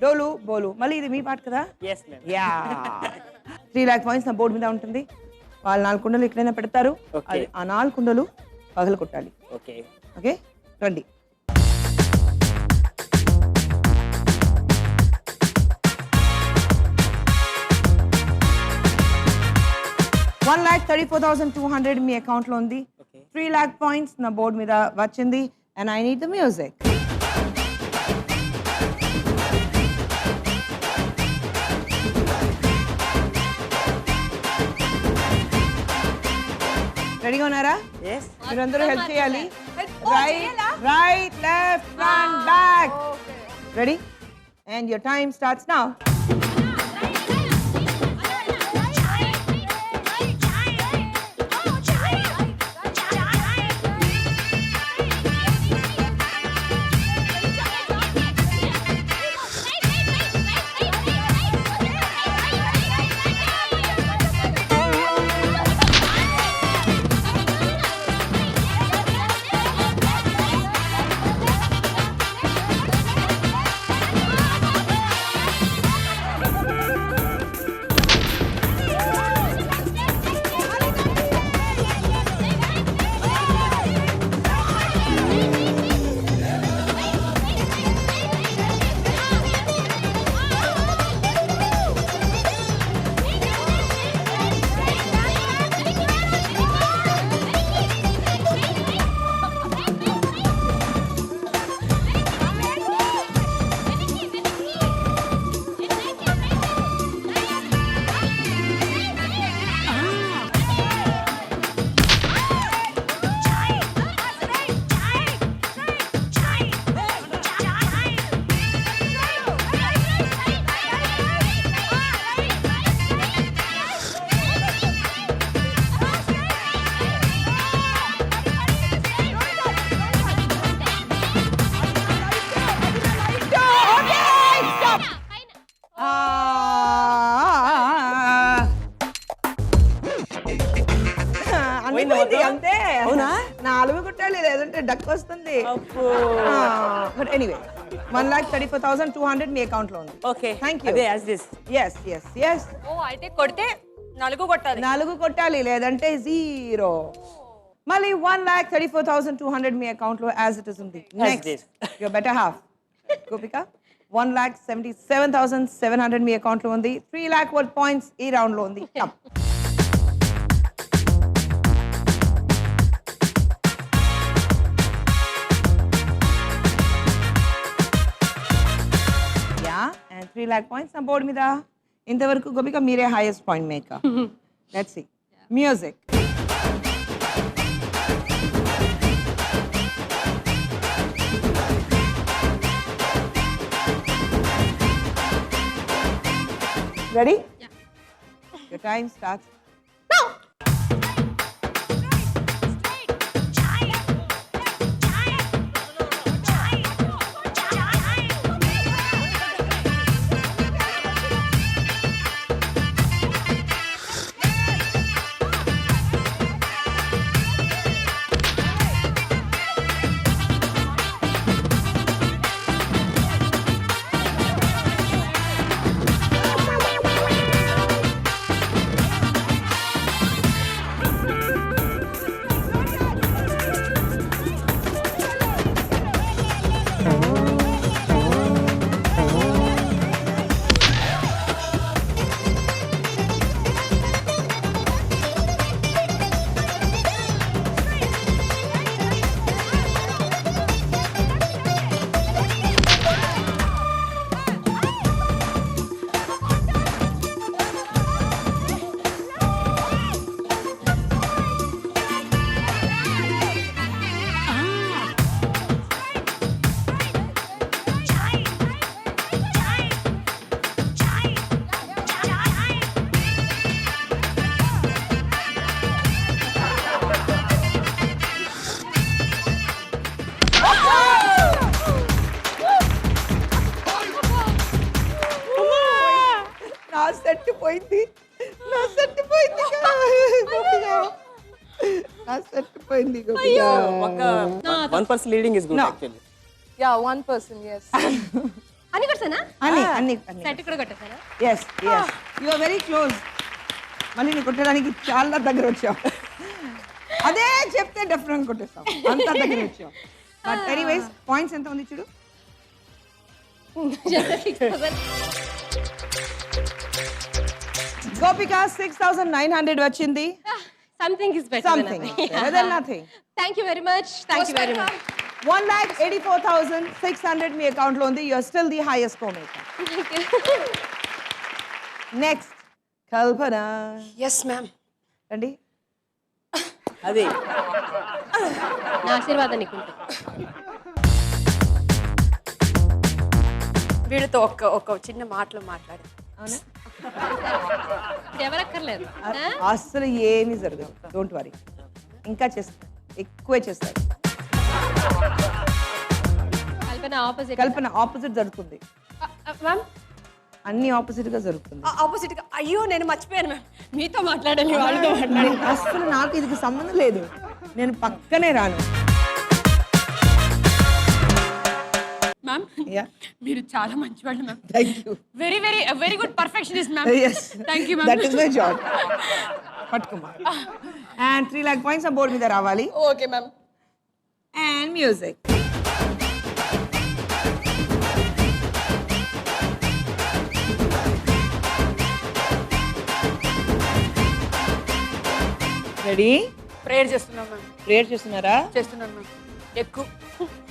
Dolu, Bolu. మళ్ళీ ఇది మీ పాట కదా? yes ma'am. Yeah 3 lakh points నా board మీద ఉంటుంది. వాళ్ళు 4 కుండలు ఎక్కడైనా పెడతారు. Okay. అది ఆ 4 కుండలు పగలు కొట్టాలి. ఓకే ఓకే రండి. $1,34,200 మీ అకౌంట్ లో ఉంది. 3 lakh points నా బోర్డు మీద వచ్చింది and I need the music. రెడీగా ఉన్నారా? yes మీరందరూ హెల్ప్ చేయాలి. Oh, right left front back. Ready and your time starts now. సరిపోయింది అంతే. 4 కొట్టాలి, లేదంటే డక్ వస్తుంది. బట్ ఎనీవే 1,34,200 మీ అకౌంట్ లో ఉంది. Okay thank you. అదే యాజ్ దిస్. ఎస్ ఓ అయితే కొడితే 4 కొట్టాలి. 4 కొట్టాలి, లేదంటే 0. మళ్ళీ 1,34,200 మీ అకౌంట్ లో యాజ్ ఇట్ ఇస్ ఉంది. Next your better half Gopika 1,77,700 me account లో ఉంది. 3 lakh worth points ఈ రౌండ్ లో ఉంది. Come. And 3 lakh points నా బోర్డు మీద. ఇంతవరకు గోపిక మీరే highest point maker. Let's see music. Ready? Your time starts now. నా సెట్ పోయింది. నా సెట్ పోయింది గోపిక. నా సెట్ పోయింది గోపిక. ఒక 1% leading is good actually. Yeah 1%. yes. అన్ని కొట్టానా? అన్ని సెట్ కూడా కొట్టేసానా? Yes you are very close. మళ్ళీ నీ కొట్టడానికి చాలా దగ్గర వచ్చావు. అదే చెప్తే డెఫినెట్ కొట్టేస్తాం, అంత దగ్గర వచ్చావు. బట్ ఎనీవేస్ పాయింట్స్ ఎంత ఉంది చూడు. గోపిక 6,900 వచ్చింది. Something is better something better than nothing. Thank you very much. 1,84,600 మీ అకౌంట్ లో ఉంది. You are still the highest score maker. Next Kalpana. Yes ma'am. రండి. అది నా ఆశీర్వాదం నీకుంటుంది. వీడితో ఒక చిన్న మాటలు మాట్లాడి. అవునా? ఎవరక్కర్లేదు. అస్సలు ఏమీ జరగదు. Don't worry. ఇంకా చేస్తారు, ఎక్కువే చేస్తారు. కల్పన ఆపోజిట్ జరుగుతుంది. మ్యామ్ అన్ని ఆపోజిట్ గా జరుగుతుంది. ఆపోజిట్ గా. అయ్యో నేను మర్చిపోయాను మ్యామ్, మీతో మాట్లాడాలి, వాళ్ళతో మాట్లాడాలి. అస్సలు నాకు ఇది సంబంధం లేదు. నేను పక్కనే రాను. మ్యామ్ మీరు చాలా మంచివాళ్ళు ma'am. Thank you. Very good perfectionist ma'am. Yes. Thank you ma'am. That is my job. పట్టుకోమా. అండ్ 3 lakh points ఆ బోర్డు మీద రావాలి. Okay ma'am. And music. Ready? Prayer చేస్తున్నాం మ్యామ్. ప్రేయర్ చేస్తున్నారా? చేస్తున్నాను మ్యామ్. ఎక్కువ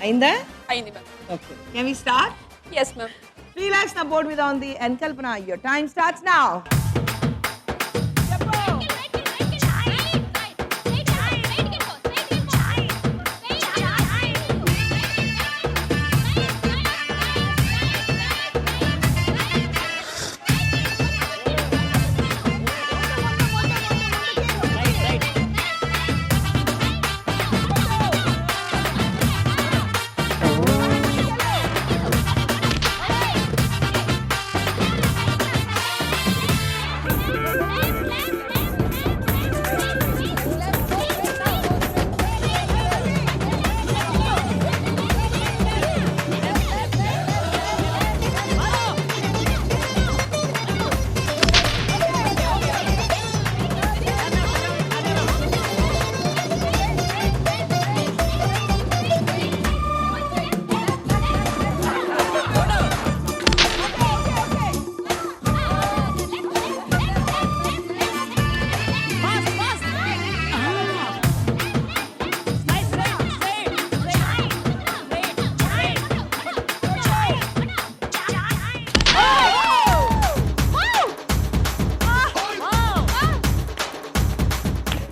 అయిందా? అయింది ma'am. Okay can we start? Yes ma'am. 3 lakhs నా బోర్డు మీద ఉంది. And Kalpana your time starts now.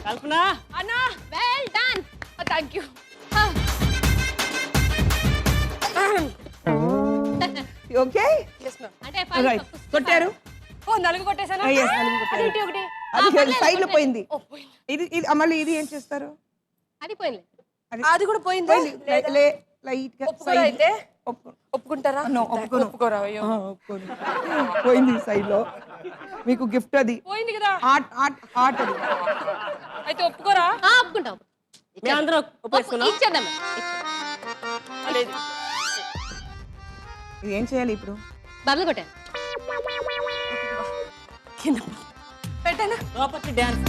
Kalpana అన్నా well done. Thank you. Okay yes ma'am. అంటే రైట్ కొట్టారు ఓ 4 కొట్టేసానా? yes, 4 కొట్టారు. అదేంటి ఒకటి? అది సైడ్ లో పోయింది ఓ పోయింది. ఇది మళ్ళీ ఇది ఏం చేస్తారు అది పోయింది. అది కూడా పోయిందా? లైట్ గా ఒప్పుకోరా అయితే? ఒప్పుకో ఒప్పుకుంటారా? No, ఒప్పుకోను. ఒప్పుకోరా? అయ్యో. ఒప్పుకోను. పోయింది సైడ్ లో మీకు గిఫ్ట్ అది పోయింది కదా. ఆర్ట్ అది అయితే ఒప్పుకోరా? ఒప్పుకుంటాం. మేమందరం ఒప్పేసుకున్నాం. ఇచ్చేద్దాం. లేదు. ఇది ఏం చేయాలి ఇప్పుడు బదులు కొట్టాను. కింద పెట్టానా? Property dance.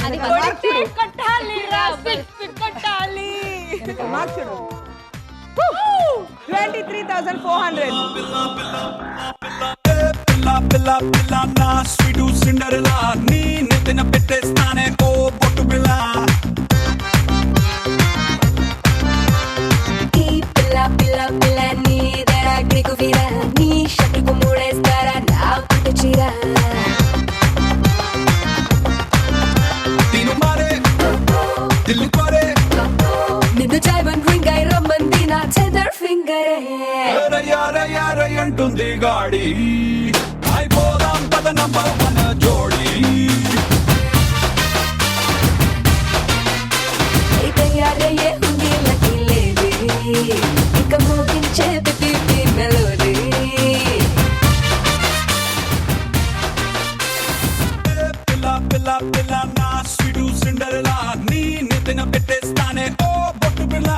అది కొడితే కొట్టాలి రా, కొట్టాలి. మార్క్ చూడు 23,400 పిల్ల పిల్ల పిల్ల నా స్వీటు సిండరెలా నీ నెత్తిన పెట్టేస్తానే ఓ బొట్టు పిల్ల ఈ పిల్ల పిల్ల పిల్ల నీ దరాగ్నికి వీర నీ షట్టుకు మూడేస్తారా నా పుట్టు చీర తిను మారే దిల్లు కోరే నిన్ను డైమండ్ రింగ్ అయి రమ్మంది నా చెదర్ ఫింగరే యారయ్యారయ్యారై అంటుంది గాడి అయిపోదాం పద నంబర్ 1 జోడి ఇదయ్యారయ్యే ఉంది లకి లేది ఇక మోగించే పిపి మెలోడీ పిల్ల పిల్ల పిల్ల నా స్వీటు సిండరెలా నీ నెత్తిన పెట్టేస్తానే ఓ బొట్టు పిల్ల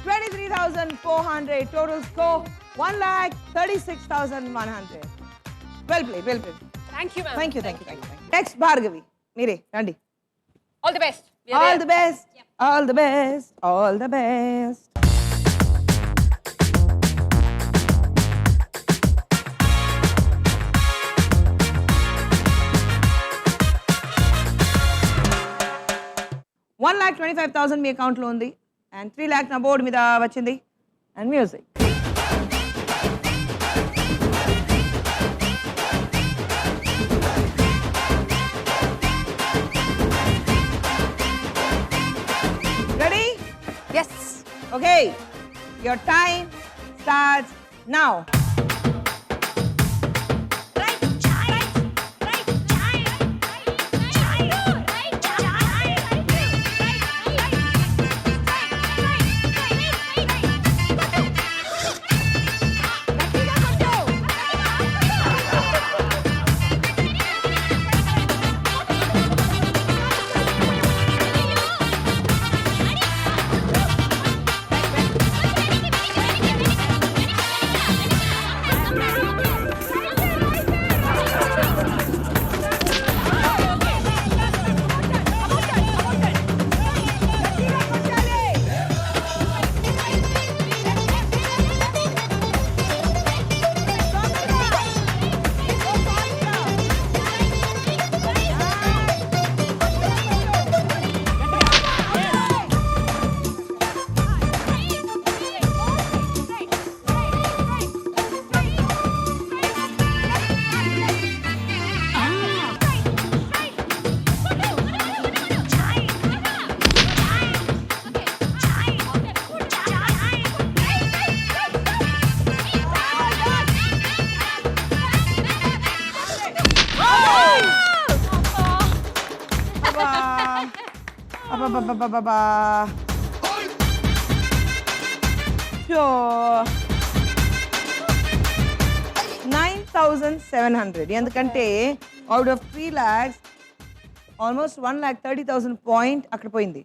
23,400 total score 1,36,100 well played Thank you, ma'am. thank you next Bhargavi mere randi All the best. We are all there. the best all the best all the best $1,25,000 me account లో ఉంది and 3 lakh నా board మీద వచ్చింది and music ready Yes. okay your time starts now అబ్బబ్బబ్బబ్బబ్బా. Sure. 9,700 ఎందుకంటే out of 3 lakhs almost 1,30,000 point అక్కడ పోయింది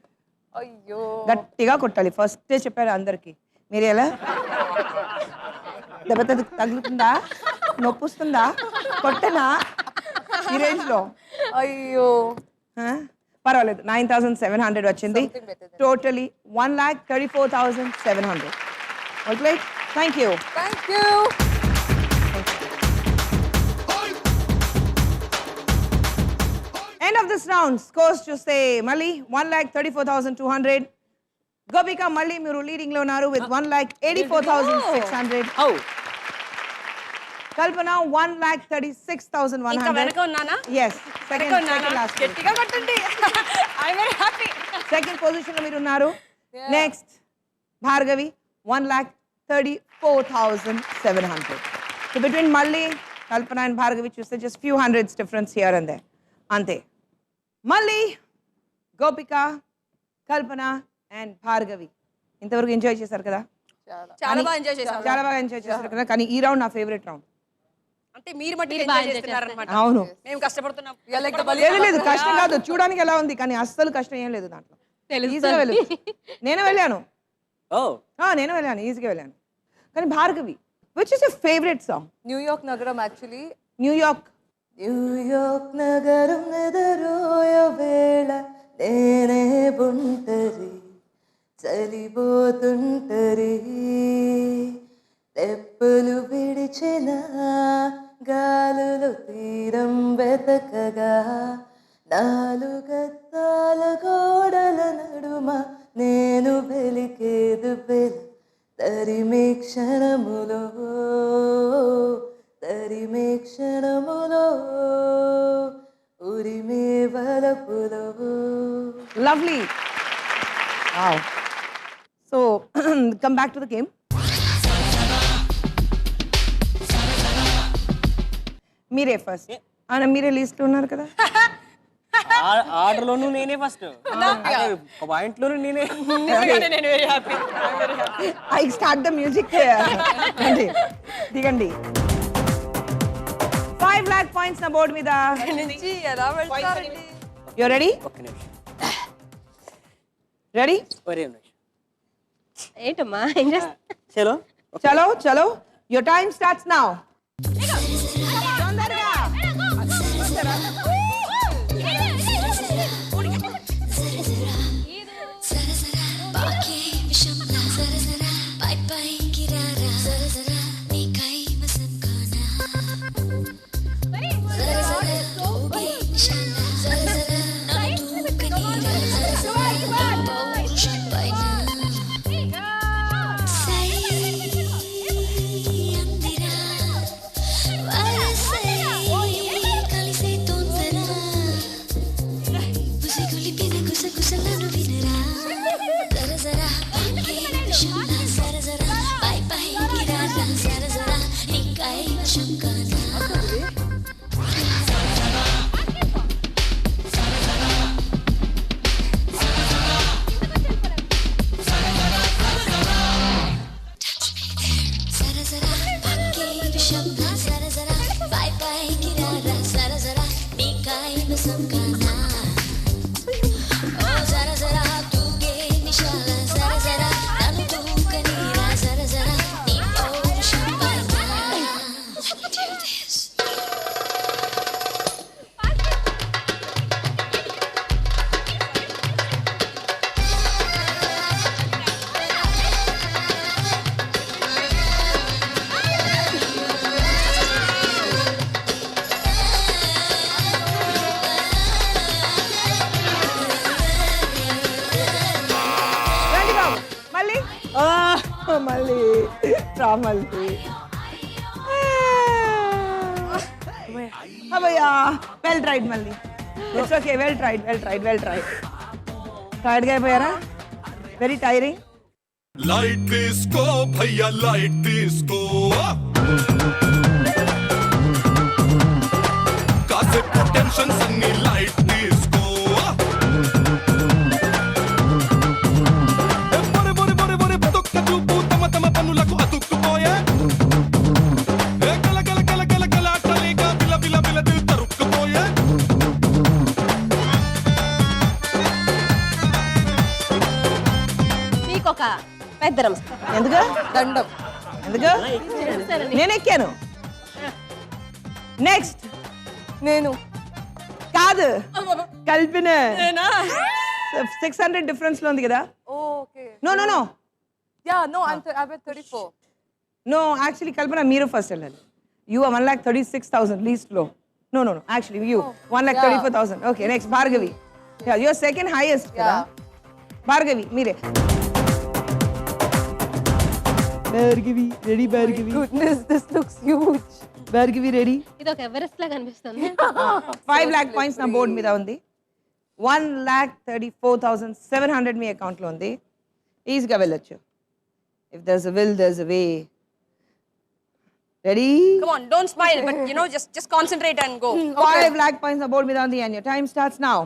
అయ్యో. గట్టిగా కొట్టాలి ఫస్టే చెప్పారు అందరికి మీరు ఎలా దెబ్బ తగులుతుందా నొప్పి వస్తుందా కొట్టనా ఈ రేంజ్ లో అయ్యో. పర్వాలేదు 9,700 వచ్చింది totally 1,34,700 okay thank you Thank you. End of this round scores చూస్తే మళ్ళీ 1,34,200 గోపిక మళ్ళీ మీరు లీడింగ్ లో ఉన్నారు విత్ 1,84,600 కల్పన 1,36,100. ఇంకా వెనక ఉన్నానా? Yes. వెనక ఉన్నానా? last. గట్టిగా కొట్టండి. I very happy. Second position లో మీరు ఉన్నారు. నెక్స్ట్ భార్గవి 1,34,700. సో బిట్వీన్ మళ్ళీ కల్పన అండ్ భార్గవి చూస్తే just few hundreds difference here and they అంతే. మళ్ళీ గోపిక, కల్పన అండ్ భార్గవి ఇంతవరకు ఎంజాయ్ చేశారు కదా? చాలా బాగా ఎంజాయ్ చేశారు. చాలా బాగా ఎంజాయ్ చేశారు కదా. కానీ ఈ రౌండ్ నా ఫేవరెట్ రౌండ్. అంటే మీరు మట్టికి ఎంజాయ్ చేస్తున్నారన్నమాట. అవును. మేము కష్టపడుతున్నాం. లేదు లేదు కష్టం కాదు, చూడడానికి ఎలా ఉంది కానీ అస్సలు కష్టం ఏం లేదు దాంట్లో. ఈజీగా వెళ్ళచ్చు. నేను వెళ్ళాను, నేను వెళ్ళాను, ఈజీగా వెళ్ళాను. కానీ Bhargavi, which is your favourite song? New York నగరం యాక్చువల్లీ. న్యూయార్క్ నగరం ఎదరోయ వేళ నేనే బుంటరి చలిపోతుంటరి తెప్పులు విడిచిన గాలులు తీరం వెతకగా నాలుగత్తాల గోడల నడుమ నేను వెలికేదు వెల తరిమే క్షణములో ఉరిమే వలపులో. Lovely. Wow. So, come back to the game. మీరే ఫస్ట్. మీరే లిస్ట్లో ఉన్నారు కదా. ఆర్డర్లోనూ నేనే ఫస్ట్, పాయింట్లోనూ నేనే. నేను very happy. I start the music. దిగండి. 5 lakh points నా బోర్డు మీద. నుంచి ఎలా వెళ్తారండి? You ready? ఒక్క నిమిషం. రెడీ? ఒరే నిమిషం. ఏంటమ్మా ఏం చేస్తా? చలో చలో చలో. Your time starts now. తొందరగా. మళ్ళీ రామల్లి. అబ్బయ్యా, వెల్ ట్రైడ్ మళ్ళీ. It's okay, well tried. టైర్డ్గా అయిపోయారా? Very tiring. లైట్ తీసుకో భయ్యా, లైట్ తీసుకో, కాసేపు టెన్షన్స్ అన్ని లైట్ తీసుకో. పనులకు అతుక్కుపోయే గలగలగలగలగలాటలేక బిలబిల దిల్ తరుక్కుపోయే. మీకొక పెద్ద నమస్కారం. ఎందుకు దండం? ఎందుకు? నేను ఎక్కాను. నెక్స్ట్ నేను కాదు, కల్పన. 600 డిఫరెన్స్ లో ఉంది కదా. Okay. No no no. Yeah, no, I'm 34. No, actually, Kalpana, Meera first alladi. You are 1,36,000 least low. No. Actually, you 1,34,000. Okay, next Bhargavi. Yeah, you're second highest. Yeah. Bhargavi, Meere. Bhargavi, ready Bhargavi. Goodness, this looks huge. Bhargavi ready? ఇది ఒక Everest లాగా అనిపిస్తుంది. 5 lakh points నా board మీద ఉంది. 1,34,700 మీ అకౌంట్లో ఉంది. ఈజీగా వెళ్ళొచ్చు. If దర్స్ a will దర్స్ a way. Ready? Come on, don't smile, but you know, just concentrate and go. 5 lakh points నా బోర్డు మీద ఉంది and your time starts now.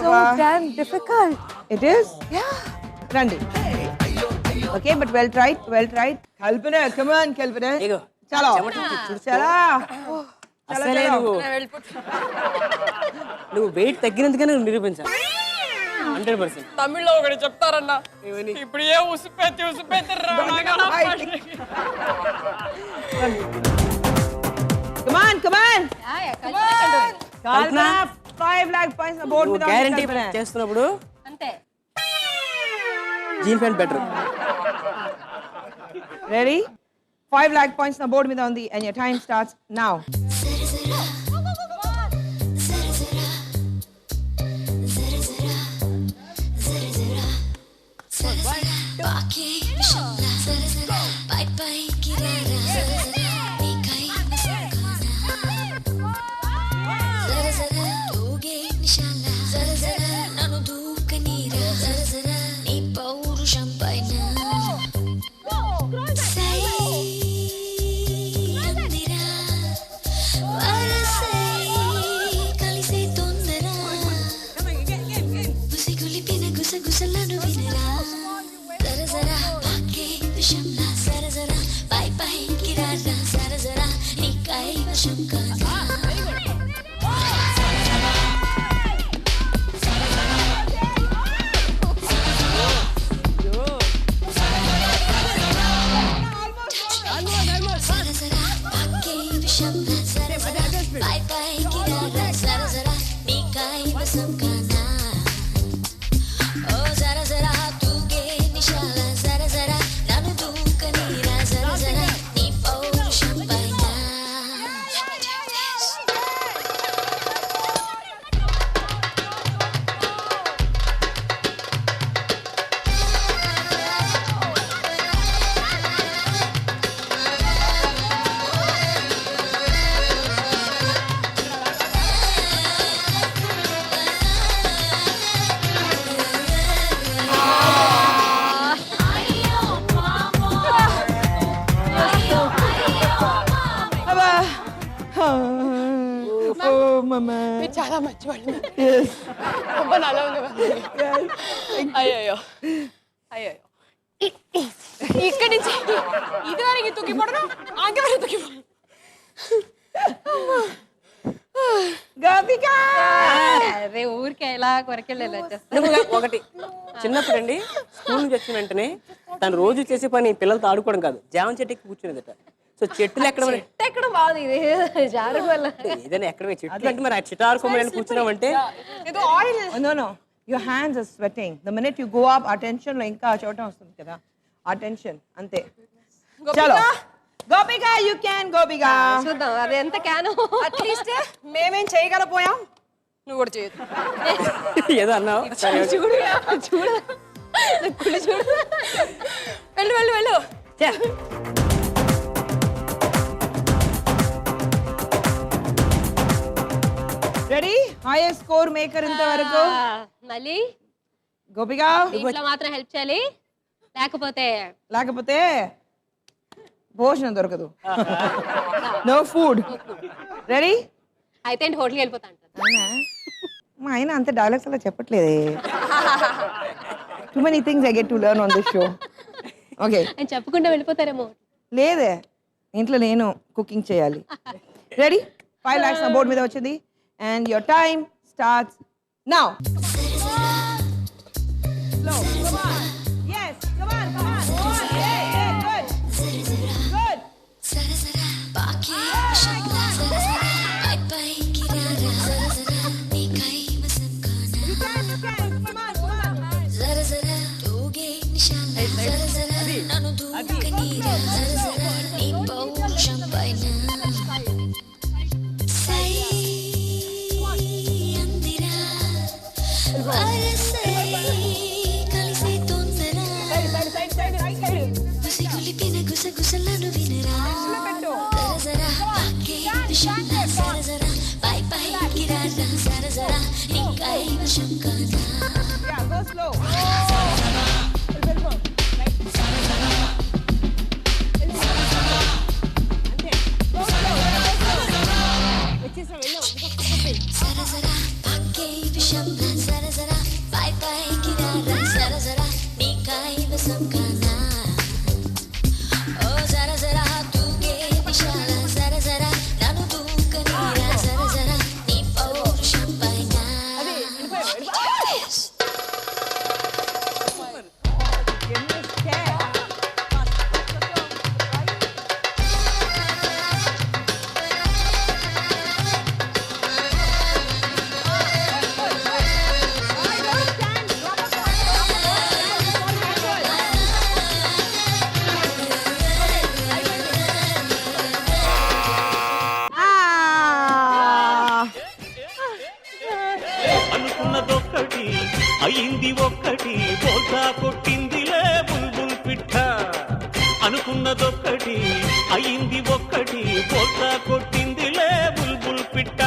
So damn difficult. It is? Yeah. Randi. Okay, but well tried. Kalpana, come on, Kalpana. Ego Chalo. Chala. అసలే నువ్వు wait తగ్గినందుకనే నువ్వు నిరూపించాలి. 100%. తమిళ్లో ఒకటి చెప్తారన్న, ఇప్పుడు ఏ ఉసిపెత్తి Come on. Kalpana, 5 lakh points na board మీద ఉంది. Guarantee Kalpana. చేస్తున్నప్పుడు అంతే. Jean pant better. Ready? 5 lakh points na board మీద ఉంది and your time starts now. చాలా మంచివాళ్ళు. అలా ఉంది. అయ్యో ఇక్కడి నుంచి ఇదివరకు తొక్కిపడను, ఆంకెవరికి తొక్కిపడను. అరే ఊరికే ఎలా కొరకెళ్ళి ఒకటి చిన్నప్పుడు అండి, స్కూల్ నుంచి వచ్చిన వెంటనే తను రోజు చేసే పని పిల్లలతో ఆడుకోవడం కాదు, జామ చెట్టుకి కూర్చునేదట. సో చెట్లు ఎక్కడ ఎక్కడ బాగుంది ఇది జారుగు వల్ల ఏదైనా ఎక్కడ చెట్లు అంటే మరి ఆ చిటారు కొమ్మలు కూర్చున్నామంటే ఏదో oil. No. Your hands are sweating. The minute you go up, attention లో ఇంకా చోట వస్తుంది కదా. Attention అంతే. చలో. గోపిక, you can గోపిక. చూద్దాం అది ఎంత క్యాను. అట్లీస్ట్ మేమేం చేయగలపోయాం, నువ్వు కూడా చేయదు. ఏదో అన్నావు. చూడు చూడు కుళ్ళు చూడు. వెళ్ళు. రెడీ? హైయెస్ట్ స్కోర్ మేకర్ ఇంతవరకు మళ్ళీ గోపిక. దీంట్లో మాత్రం హెల్ప్ చేయాలి, లేకపోతే భోజనం దొరకదు. No food. రెడీ? అయితే హోటల్కి వెళ్ళిపోతా అంటారు. మా ఆయన అంత డైలాగ్స్ అలా చెప్పట్లేదే. Too many things I get to learn on this show. Okay, అని చెప్పకుండా వెళ్ళిపోతారేమో. లేదే, ఇంట్లో నేను కుకింగ్ చేయాలి. రెడీ? 5 lakhs నా బోర్డు మీద వచ్చింది. And your time starts now. Slow. Come on. Yes. Come on. Hey, good. Good. You can. Come on. Yeah, go slow. అనుకున్నదొక్కటి అయింది ఒక్కటి బోల్తా కొట్టిందిలే బుల్బుల్ పిట్ట. అనుకున్నదొక్కటి అయింది ఒక్కటి బోల్తా కొట్టిందిలే బుల్బుల్ పిట్ట.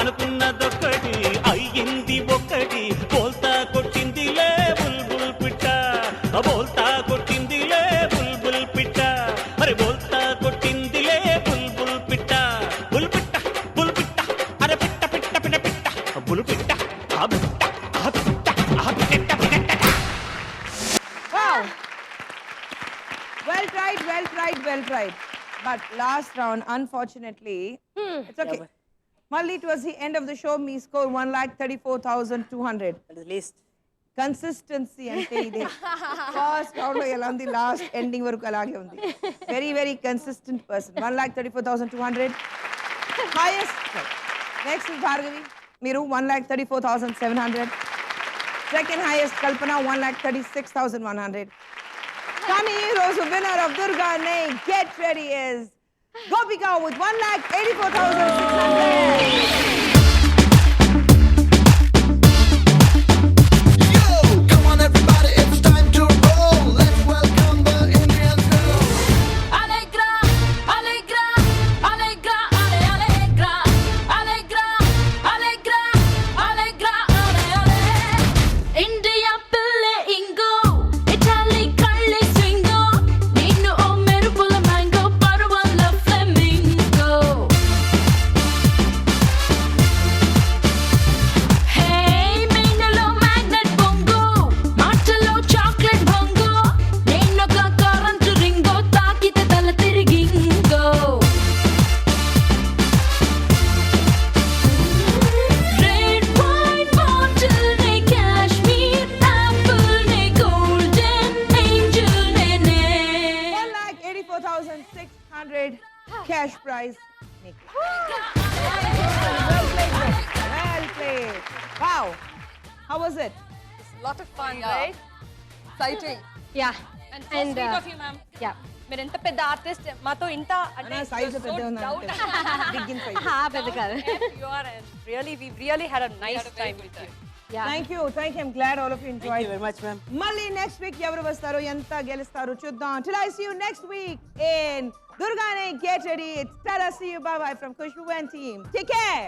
అనుకున్నదొక్కటి అయ్యింది ఒక్కటి బోల్తా కొట్టిందిలే బుల్బుల్ పిట్ట. బోల్తా కొట్టిందిలే బుల్బుల్ పిట్ట. మరి బోల్తా కొట్టిందిలే బుల్బుల్ పిట్ట. బుల్ పిట్ట బుల్ పిట్ట అరే పిట్ట పిట్ట పిట్ట పిట్ట బుల్ పిట్ట ఆ పిట్ట ఆ పిట్ట ఆ పిట్ట పిట్ట. Wow. Well tried. But last round, unfortunately, it's okay. Malli, towards the end of the show, me score 1,34,200. That is least. Consistency ante ide. First round lo ela undi, last ending varaku alage undi. Very consistent person. 1,34,200. Highest. Next is Bhargavi. Meeru 1,34,700. Second highest Kalpana 1,36,100. Kani Rosu, winner of Durga name, get ready, is Gopika with 1,84,600. 2,600 cash prize. Nikki. Well played. Wow. How was it? Lot of fun, right? Exciting. Yeah And so sweet of you, ma'am. Yeah మీరు ఎంత పెద్ద artist మాతో ఇంత అంటే అన్న size so పెద్ద doubt. Begin size. పెద్ద కాదు You are, and really, we really had a nice time with you. Thank you. I'm glad all of you enjoyed. Very much ma'am. మళ్ళీ నెక్స్ట్ వీక్ ఎవరు వస్తారో ఎంత గెలుస్తారో చూద్దాం. Till I see you next week in Durgane Get Ready. It's Tara. See you. Bye bye from Khushbu and team. Take care.